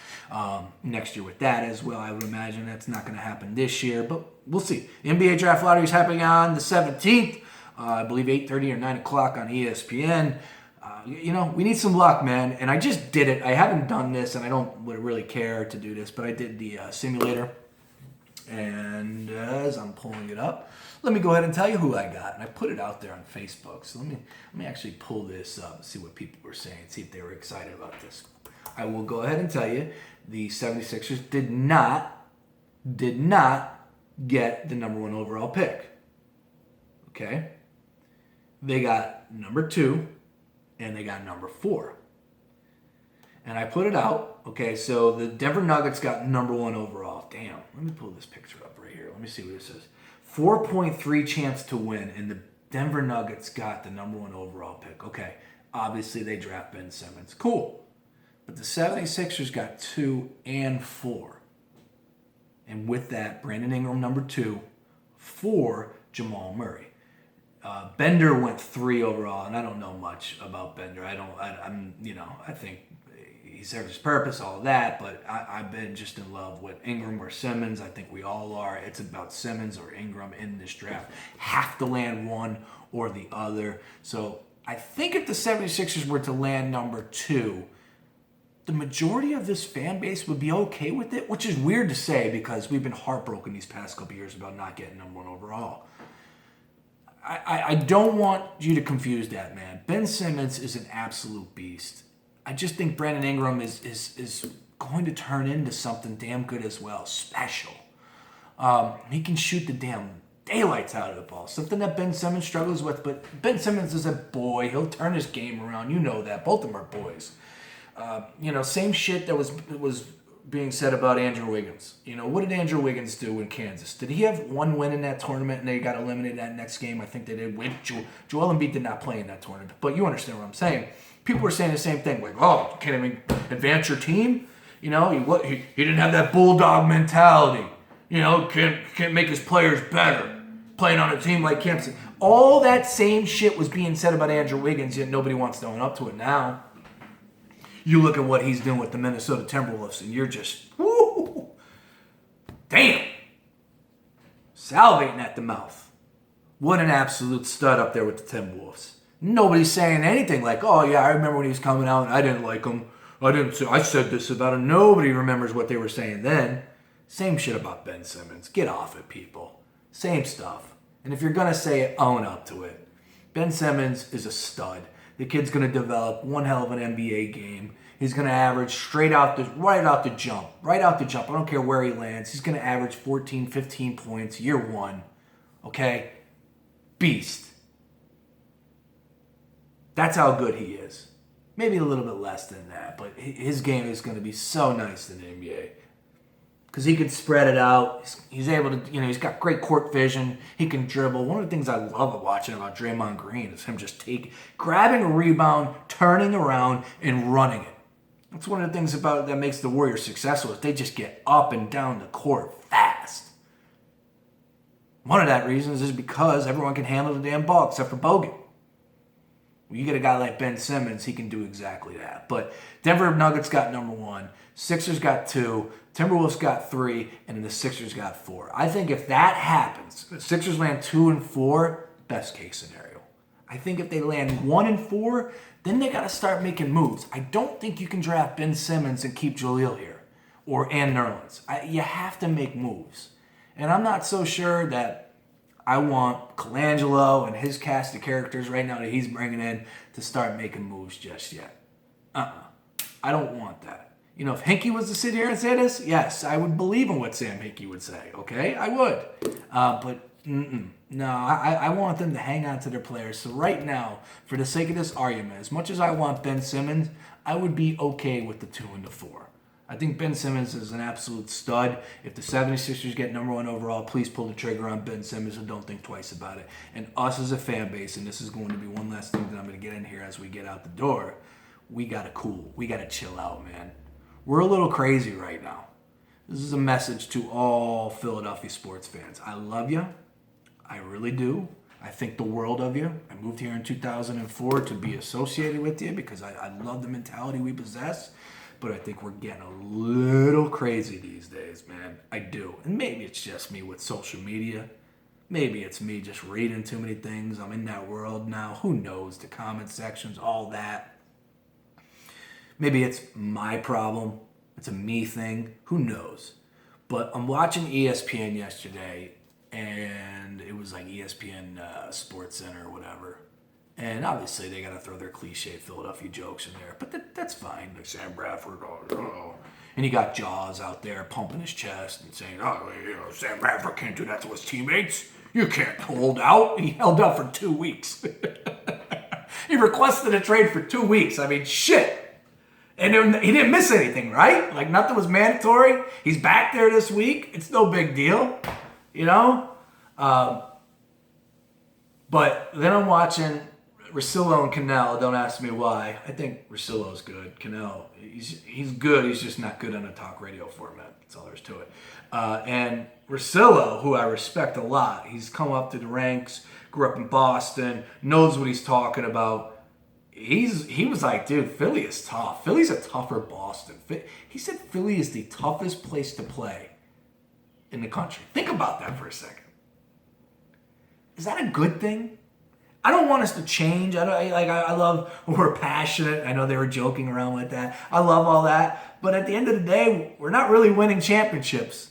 S1: next year with that as well. I would imagine that's not going to happen this year, but we'll see. NBA Draft Lottery is happening on the 17th. I believe 8:30 or 9 o'clock on ESPN. We need some luck, man. And I just did it. I haven't done this, and I don't really care to do this, but I did the simulator. And as I'm pulling it up, let me go ahead and tell you who I got. And I put it out there on Facebook. So let me actually pull this up and see what people were saying, see if they were excited about this. I will go ahead and tell you the 76ers did not get the number 1 overall pick. Okay? They got number 2 and they got number 4. And I put it out. Okay, so the Denver Nuggets got number 1 overall. Damn, let me pull this picture up right here. Let me see what it says. 4.3 chance to win, and the Denver Nuggets got the number 1 overall pick. Okay, obviously they draft Ben Simmons. Cool. But the 76ers got 2 and 4. And with that, Brandon Ingram number 2, 4, Jamal Murray. Bender went 3 overall, and I don't know much about Bender. I think he served his purpose, all of that, but I've been just in love with Ingram or Simmons. I think we all are. It's about Simmons or Ingram in this draft. Have to land one or the other. So I think if the 76ers were to land number 2, the majority of this fan base would be okay with it, which is weird to say because we've been heartbroken these past couple years about not getting number 1 overall. I don't want you to confuse that, man. Ben Simmons is an absolute beast. I just think Brandon Ingram is going to turn into something damn good as well, special. He can shoot the damn daylights out of the ball, something that Ben Simmons struggles with, but Ben Simmons is a boy. He'll turn his game around. You know that. Both of them are boys. Same shit that was being said about Andrew Wiggins. What did Andrew Wiggins do in Kansas? Did he have 1 win in that tournament and they got eliminated that next game? I think they did. Joel Embiid did not play in that tournament, but you understand what I'm saying. People were saying the same thing, like, oh, you can't even advance your team? He didn't have that bulldog mentality. Can't make his players better. Playing on a team like Kansas. All that same shit was being said about Andrew Wiggins, yet nobody wants to own up to it now. You look at what he's doing with the Minnesota Timberwolves, and you're just, whoo, damn, salivating at the mouth. What an absolute stud up there with the Timberwolves. Nobody's saying anything like, oh, yeah, I remember when he was coming out, and I didn't like him. I said this about him. Nobody remembers what they were saying then. Same shit about Ben Simmons. Get off it, people. Same stuff. And if you're going to say it, own up to it. Ben Simmons is a stud. The kid's going to develop one hell of an NBA game. He's going to average right out the jump. I don't care where he lands. He's going to average 14, 15 points year 1. Okay? Beast. That's how good he is. Maybe a little bit less than that, but his game is going to be so nice in the NBA. Because he can spread it out. He's able to, he's got great court vision. He can dribble. One of the things I love watching about Draymond Green is him just grabbing a rebound, turning around, and running it. That's one of the things that makes the Warriors successful is they just get up and down the court fast. One of that reasons is because everyone can handle the damn ball except for Bogut. When you get a guy like Ben Simmons, he can do exactly that. But Denver Nuggets got number 1. Sixers got 2. Timberwolves got 3. And then the Sixers got 4. I think if that happens, the Sixers land 2 and 4, best case scenario. I think if they land 1 and 4, then they got to start making moves. I don't think you can draft Ben Simmons and keep Jaleel here or Nerlens. You have to make moves. And I'm not so sure that I want Colangelo and his cast of characters right now that he's bringing in to start making moves just yet. I don't want that. You know, if Hinkie was to sit here and say this, yes, I would believe in what Sam Hinkie would say, okay? I would. But no, I want them to hang on to their players. So right now, for the sake of this argument, as much as I want Ben Simmons, I would be okay with the 2 and the 4. I think Ben Simmons is an absolute stud. If the 76ers get number 1 overall, please pull the trigger on Ben Simmons and don't think twice about it. And us as a fan base, and this is going to be one last thing that I'm going to get in here as we get out the door, we got to cool. We got to chill out, man. We're a little crazy right now. This is a message to all Philadelphia sports fans. I love you. I really do. I think the world of you. I moved here in 2004 to be associated with you because I love the mentality we possess. But I think we're getting a little crazy these days, man. I do. And maybe it's just me with social media. Maybe it's me just reading too many things. I'm in that world now. Who knows? The comment sections, all that. Maybe it's my problem. It's a me thing. Who knows? But I'm watching ESPN yesterday, and it was like ESPN Sports Center or whatever. And obviously they got to throw their cliche Philadelphia jokes in there. But that's fine. Like Sam Bradford, oh. And you got Jaws out there pumping his chest and saying, Sam Bradford can't do that to his teammates. You can't hold out. He held out for 2 weeks. He requested a trade for 2 weeks. I mean, shit. And he didn't miss anything, right? Like, nothing was mandatory. He's back there this week. It's no big deal, you know? But then I'm watching Russillo and Cannell. Don't ask me why. I think Russillo's good. Cannell, he's good. He's just not good on a talk radio format. That's all there is to it. And Russillo, who I respect a lot, he's come up through the ranks, grew up in Boston, knows what he's talking about. He was like, dude, Philly is tough. Philly's a tougher Boston. He said Philly is the toughest place to play in the country. Think about that for a second. Is that a good thing? I don't want us to change. I love we're passionate. I know they were joking around with that. I love all that. But at the end of the day, we're not really winning championships.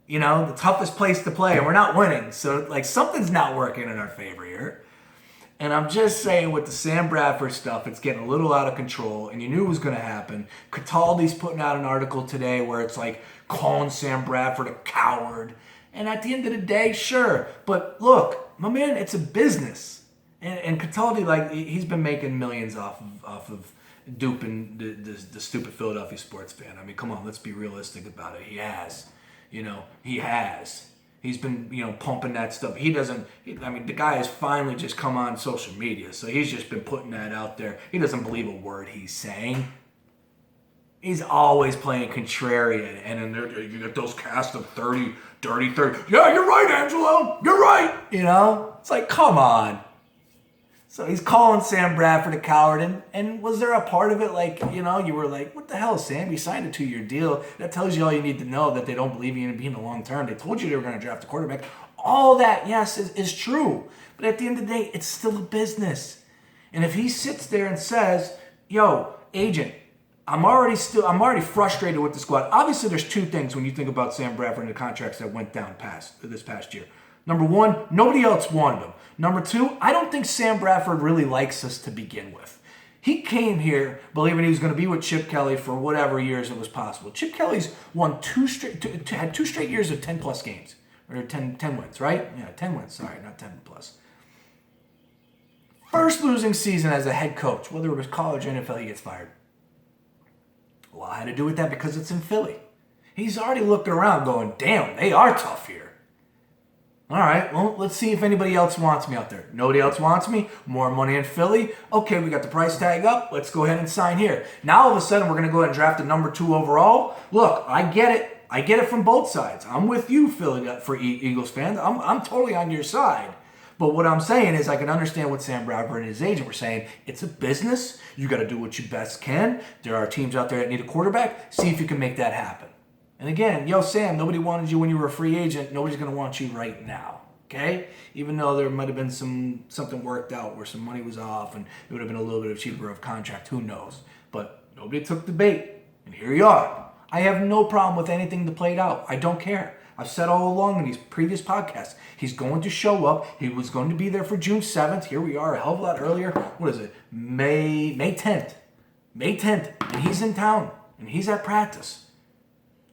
S1: You know, the toughest place to play, and we're not winning. So, like, something's not working in our favor here. And I'm just saying with the Sam Bradford stuff, it's getting a little out of control, and you knew it was going to happen. Cataldi's putting out an article today where it's like calling Sam Bradford a coward. And at the end of the day, sure. But look, my man, it's a business. And Cataldi, like, he's been making millions off of duping the stupid Philadelphia sports fan. I mean, come on, let's be realistic about it. He has. You know, he has. He's been, pumping that stuff. The guy has finally just come on social media, so he's just been putting that out there. He doesn't believe a word he's saying. He's always playing contrarian, and then you get those cast of 30, dirty 30. Yeah, you're right, Angelo. You're right. It's like, come on. So he's calling Sam Bradford a coward, and was there a part of it like, you were like, what the hell, Sam? You signed a 2-year deal. That tells you all you need to know, that they don't believe you in being the long term. They told you they were going to draft a quarterback. All that, yes, is true. But at the end of the day, it's still a business. And if he sits there and says, yo, agent, I'm already frustrated with the squad. Obviously, there's two things when you think about Sam Bradford and the contracts that went down this past year. Number one, nobody else wanted him. Number two, I don't think Sam Bradford really likes us to begin with. He came here believing he was going to be with Chip Kelly for whatever years it was possible. Chip Kelly's won had 2 straight years of 10-plus games. Or 10 wins, right? Yeah, 10 wins. Sorry, not 10-plus. First losing season as a head coach, whether it was college or NFL, he gets fired. Well, I had to do with that because it's in Philly. He's already looked around going, damn, they are tough here. All right, well, let's see if anybody else wants me out there. Nobody else wants me. More money in Philly. Okay, we got the price tag up. Let's go ahead and sign here. Now, all of a sudden, we're going to go ahead and draft a number 2 overall. Look, I get it. I get it from both sides. I'm with you, Philly, for Eagles fans. I'm totally on your side. But what I'm saying is I can understand what Sam Bradford and his agent were saying. It's a business. You got to do what you best can. There are teams out there that need a quarterback. See if you can make that happen. And again, Sam, nobody wanted you when you were a free agent. Nobody's going to want you right now, okay? Even though there might have been something worked out where some money was off and it would have been a little bit cheaper of contract. Who knows? But nobody took the bait, and here you are. I have no problem with anything that played out. I don't care. I've said all along in these previous podcasts, he's going to show up. He was going to be there for June 7th. Here we are a hell of a lot earlier. What is it? May 10th. May 10th. And he's in town. And he's at practice.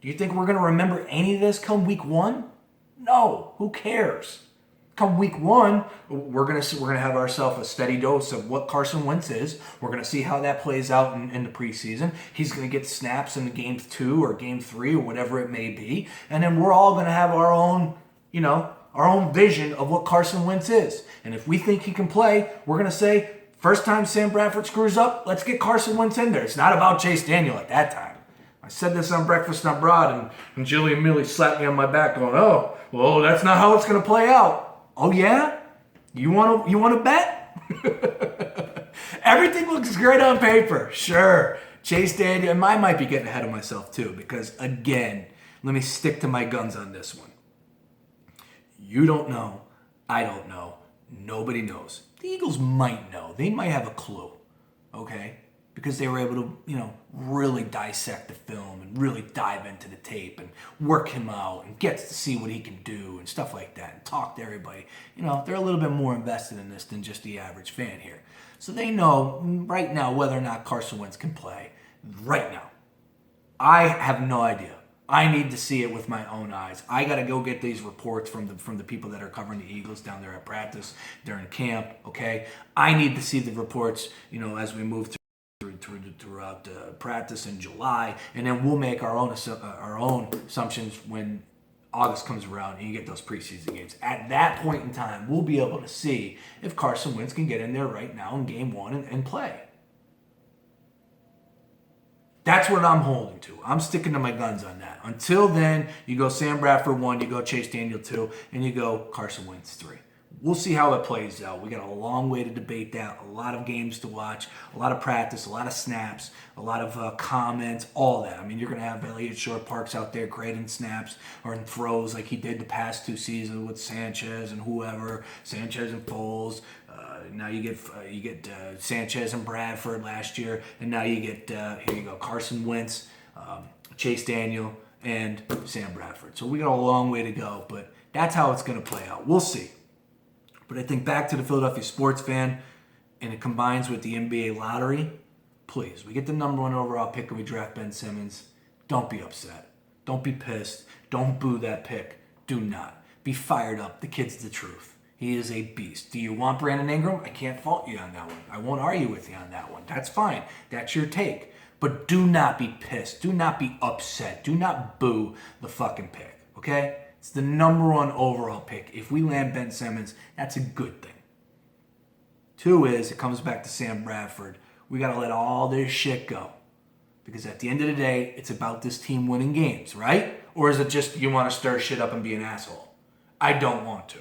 S1: Do you think we're going to remember any of this come week 1? No. Who cares? Come week 1, we're gonna have ourselves a steady dose of what Carson Wentz is. We're gonna see how that plays out in the preseason. He's gonna get snaps in game 2 or game 3 or whatever it may be, and then we're all gonna have our own, our own vision of what Carson Wentz is. And if we think he can play, we're gonna say, first time Sam Bradford screws up, let's get Carson Wentz in there. It's not about Chase Daniel at that time. I said this on Breakfast on Broad, and Jilly immediately slapped me on my back, going, "Oh, well, that's not how it's gonna play out." Oh yeah? You want to bet? Everything looks great on paper. Sure. Chase Daniel, and I might be getting ahead of myself too, because again, let me stick to my guns on this one. You don't know. I don't know. Nobody knows. The Eagles might know. They might have a clue. Okay? Because they were able to, really dissect the film and really dive into the tape and work him out and get to see what he can do and stuff like that and talk to everybody. They're a little bit more invested in this than just the average fan here. So they know right now whether or not Carson Wentz can play right now. I have no idea. I need to see it with my own eyes. I got to go get these reports from the people that are covering the Eagles down there at practice, during camp, okay? I need to see the reports, as we move throughout practice in July, and then we'll make our own assumptions when August comes around and you get those preseason games. At that point in time, we'll be able to see if Carson Wentz can get in there right now in game 1 and play. That's what I'm holding to. I'm sticking to my guns on that. Until then, you go Sam Bradford 1, you go Chase Daniel 2, and you go Carson Wentz 3. We'll see how it plays out. We got a long way to debate that, a lot of games to watch, a lot of practice, a lot of snaps, a lot of comments, all that. I mean, you're going to have Elliott Short Parks out there grading snaps or in throws like he did the past 2 seasons with Sanchez and whoever, Sanchez and Foles. Now you get Sanchez and Bradford last year, and now you get, here you go, Carson Wentz, Chase Daniel, and Sam Bradford. So we got a long way to go, but that's how it's going to play out. We'll see. But I think back to the Philadelphia sports fan, and it combines with the NBA lottery. Please, we get the number 1 overall pick and we draft Ben Simmons. Don't be upset. Don't be pissed. Don't boo that pick. Do not. Be fired up. The kid's the truth. He is a beast. Do you want Brandon Ingram? I can't fault you on that one. I won't argue with you on that one. That's fine. That's your take. But do not be pissed. Do not be upset. Do not boo the fucking pick. Okay? It's the number 1 overall pick. If we land Ben Simmons, that's a good thing. 2 is, it comes back to Sam Bradford. We got to let all this shit go. Because at the end of the day, it's about this team winning games, right? Or is it just you want to stir shit up and be an asshole? I don't want to.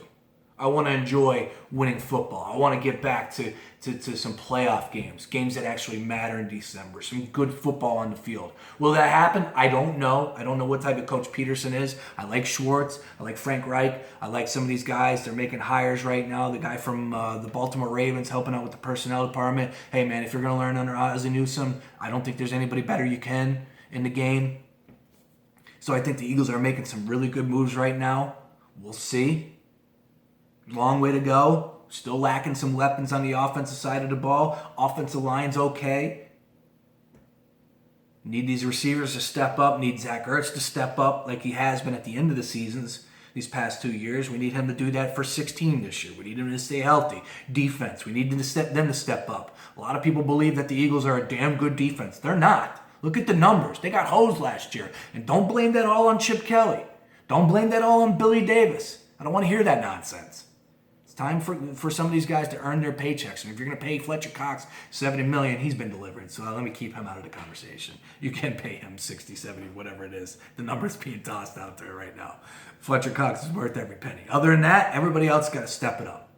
S1: I want to enjoy winning football. I want to get back to some playoff games that actually matter in December, some good football on the field. Will that happen? I don't know. I don't know what type of coach Peterson is. I like Schwartz. I like Frank Reich. I like some of these guys. They're making hires right now. The guy from the Baltimore Ravens helping out with the personnel department. Hey, man, if you're going to learn under Ozzie Newsome, I don't think there's anybody better you can in the game. So I think the Eagles are making some really good moves right now. We'll see. Long way to go. Still lacking some weapons on the offensive side of the ball. Offensive line's okay. Need these receivers to step up. Need Zach Ertz to step up like he has been at the end of the seasons these past 2 years. We need him to do that for 16 this year. We need him to stay healthy. Defense. We need them to step up. A lot of people believe that the Eagles are a damn good defense. They're not. Look at the numbers. They got hosed last year. And don't blame that all on Chip Kelly. Don't blame that all on Billy Davis. I don't want to hear that nonsense. Time for some of these guys to earn their paychecks. And if you're going to pay Fletcher Cox $70 million, he's been delivered. So let me keep him out of the conversation. You can pay him 60, 70, whatever it is. The number's being tossed out there right now. Fletcher Cox is worth every penny. Other than that, everybody else got to step it up.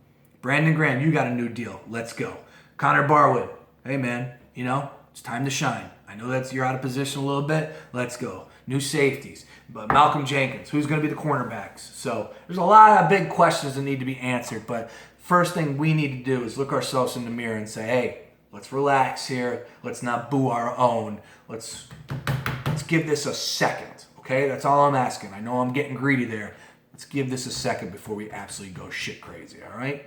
S1: Brandon Graham, you got a new deal. Let's go. Connor Barwood, hey man, it's time to shine. I know you're out of position a little bit. Let's go. New safeties. But Malcolm Jenkins, who's going to be the cornerbacks? So there's a lot of big questions that need to be answered. But first thing we need to do is look ourselves in the mirror and say, hey, let's relax here. Let's not boo our own. Let's give this a second, okay? Okay, that's all I'm asking. I know I'm getting greedy there. Let's give this a second before we absolutely go shit crazy, all right?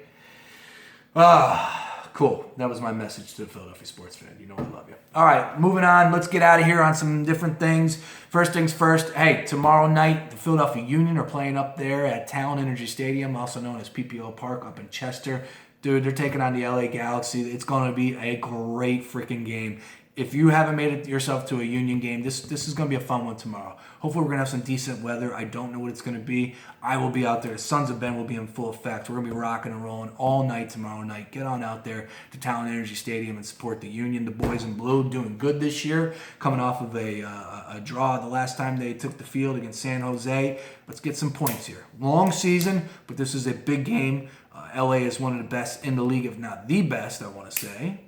S1: Cool. That was my message to the Philadelphia sports fan. You know I love you. All right, moving on. Let's get out of here on some different things. First things first. Hey, tomorrow night, the Philadelphia Union are playing up there at Talon Energy Stadium, also known as PPO Park up in Chester. Dude, they're taking on the LA Galaxy. It's going to be a great freaking game. If you haven't made it yourself to a Union game, this is going to be a fun one tomorrow. Hopefully, we're going to have some decent weather. I don't know what it's going to be. I will be out there. The Sons of Ben will be in full effect. We're going to be rocking and rolling all night tomorrow night. Get on out there to Talon Energy Stadium and support the Union. The boys in blue doing good this year, coming off of a draw the last time they took the field against San Jose. Let's get some points here. Long season, but this is a big game. LA is one of the best in the league, if not the best, I want to say.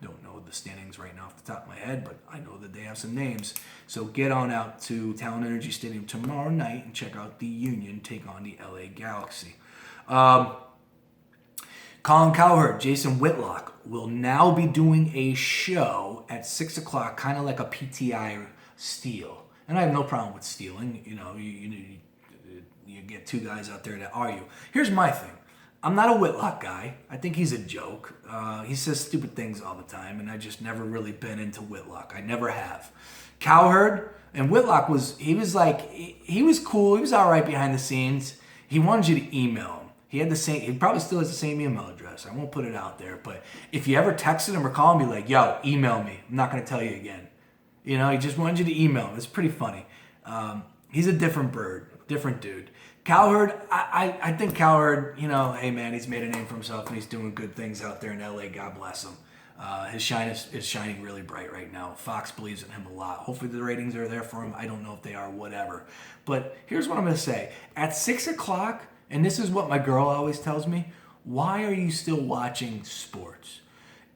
S1: Don't know the standings right now off the top of my head, but I know that they have some names. So get on out to Talon Energy Stadium tomorrow night and check out the Union take on the LA Galaxy. Colin Cowherd, Jason Whitlock will now be doing a show at 6 o'clock, kind of like a PTI steal. And I have no problem with stealing. You know, you get two guys out there that argue. Here's my thing. I'm not a Whitlock guy. I think he's a joke. He says stupid things all the time, and I just never really been into Whitlock. I never have. Cowherd and Whitlock was cool. He was all right behind the scenes. He wanted you to email him. He probably still has the same email address. I won't put it out there, but if you ever texted him or called him, be like, yo, email me. I'm not going to tell you again. You know, he just wanted you to email him. It's pretty funny. He's a different bird, different dude. Cowherd, I think Cowherd, you know, hey man, he's made a name for himself and he's doing good things out there in LA. God bless him. His shine is shining really bright right now. Fox believes in him a lot. Hopefully the ratings are there for him. I don't know if they are, whatever. But here's what I'm going to say. At 6 o'clock, and this is what my girl always tells me, why are you still watching sports?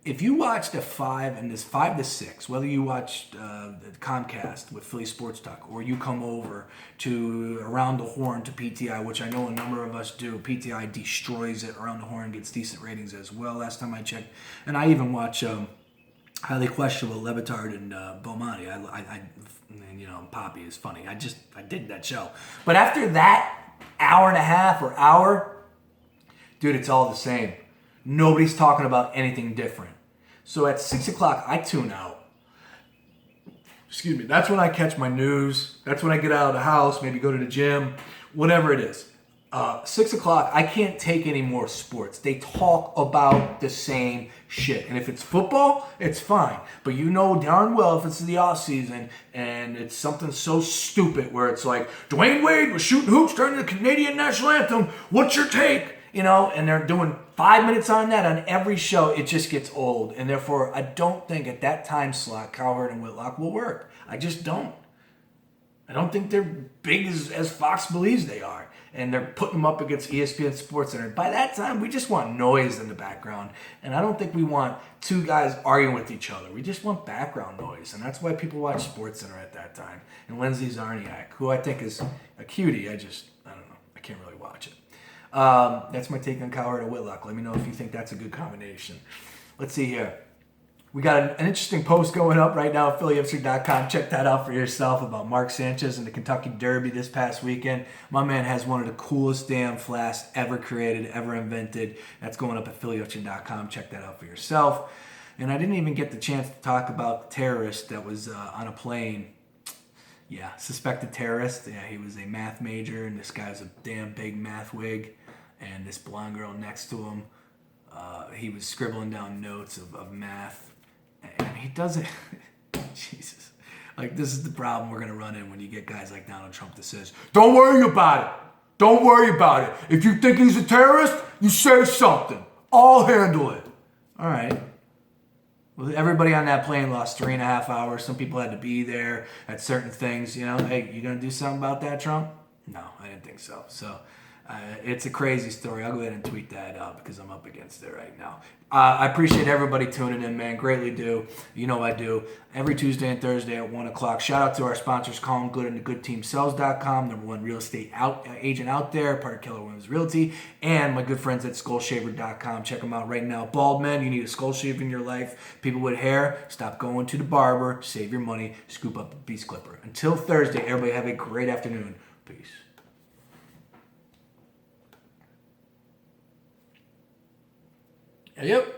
S1: If you watched at 5 and this 5 to 6, whether you watched the Comcast with Philly Sports Talk or you come over to Around the Horn to PTI, which I know a number of us do, PTI destroys it. Around the Horn gets decent ratings as well last time I checked. And I even watch Highly Questionable, Levitard, and Bomani. And, you know, Poppy is funny. I did that show. But after that hour and a half or hour, dude, it's all the same. Nobody's talking about anything different. So at 6 o'clock, I tune out. Excuse me. That's when I catch my news. That's when I get out of the house, maybe go to the gym, whatever it is. 6 o'clock, I can't take any more sports. They talk about the same shit. And if it's football, it's fine. But you know darn well if it's the off season and it's something so stupid where it's like, Dwayne Wade was shooting hoops during the Canadian national anthem. What's your take? You know, and they're doing 5 minutes on that on every show. It just gets old. And therefore, I don't think at that time slot, Cowherd and Whitlock will work. I just don't. I don't think they're big as Fox believes they are. And they're putting them up against ESPN Sports Center. By that time, we just want noise in the background. And I don't think we want two guys arguing with each other. We just want background noise. And that's why people watch Sports Center at that time. And Lindsay Zarniak, who I think is a cutie, I don't know. I can't really watch it. That's my take on Cowherd and Whitlock. Let me know if you think that's a good combination. Let's see here. We got an interesting post going up right now at PhillyHipster.com. Check that out for yourself about Mark Sanchez and the Kentucky Derby this past weekend. My man has one of the coolest damn flasks ever created, ever invented. That's going up at PhillyHipster.com. Check that out for yourself. And I didn't even get the chance to talk about the terrorist that was on a plane. Yeah, suspected terrorist. Yeah, he was a math major, and this guy's a damn big math wig. And this blonde girl next to him, he was scribbling down notes of math. And he does it. Jesus. Like, this is the problem we're going to run in when you get guys like Donald Trump that says, don't worry about it. Don't worry about it. If you think he's a terrorist, you say something. I'll handle it. All right. Well, everybody on that plane lost 3.5 hours. Some people had to be there at certain things. You know, hey, you going to do something about that, Trump? No, I didn't think so. So, It's a crazy story. I'll go ahead and tweet that out because I'm up against it right now. I appreciate everybody tuning in, man. Greatly do. You know I do. Every Tuesday and Thursday at 1 o'clock. Shout out to our sponsors, Colin Good and thegoodteamsells.com, #1 real estate agent out there, part of Keller Williams Realty, and my good friends at skullshaver.com. Check them out right now. Bald men, you need a skull shave in your life. People with hair, stop going to the barber. Save your money. Scoop up the Beast Clipper. Until Thursday, everybody have a great afternoon. Peace. Yep.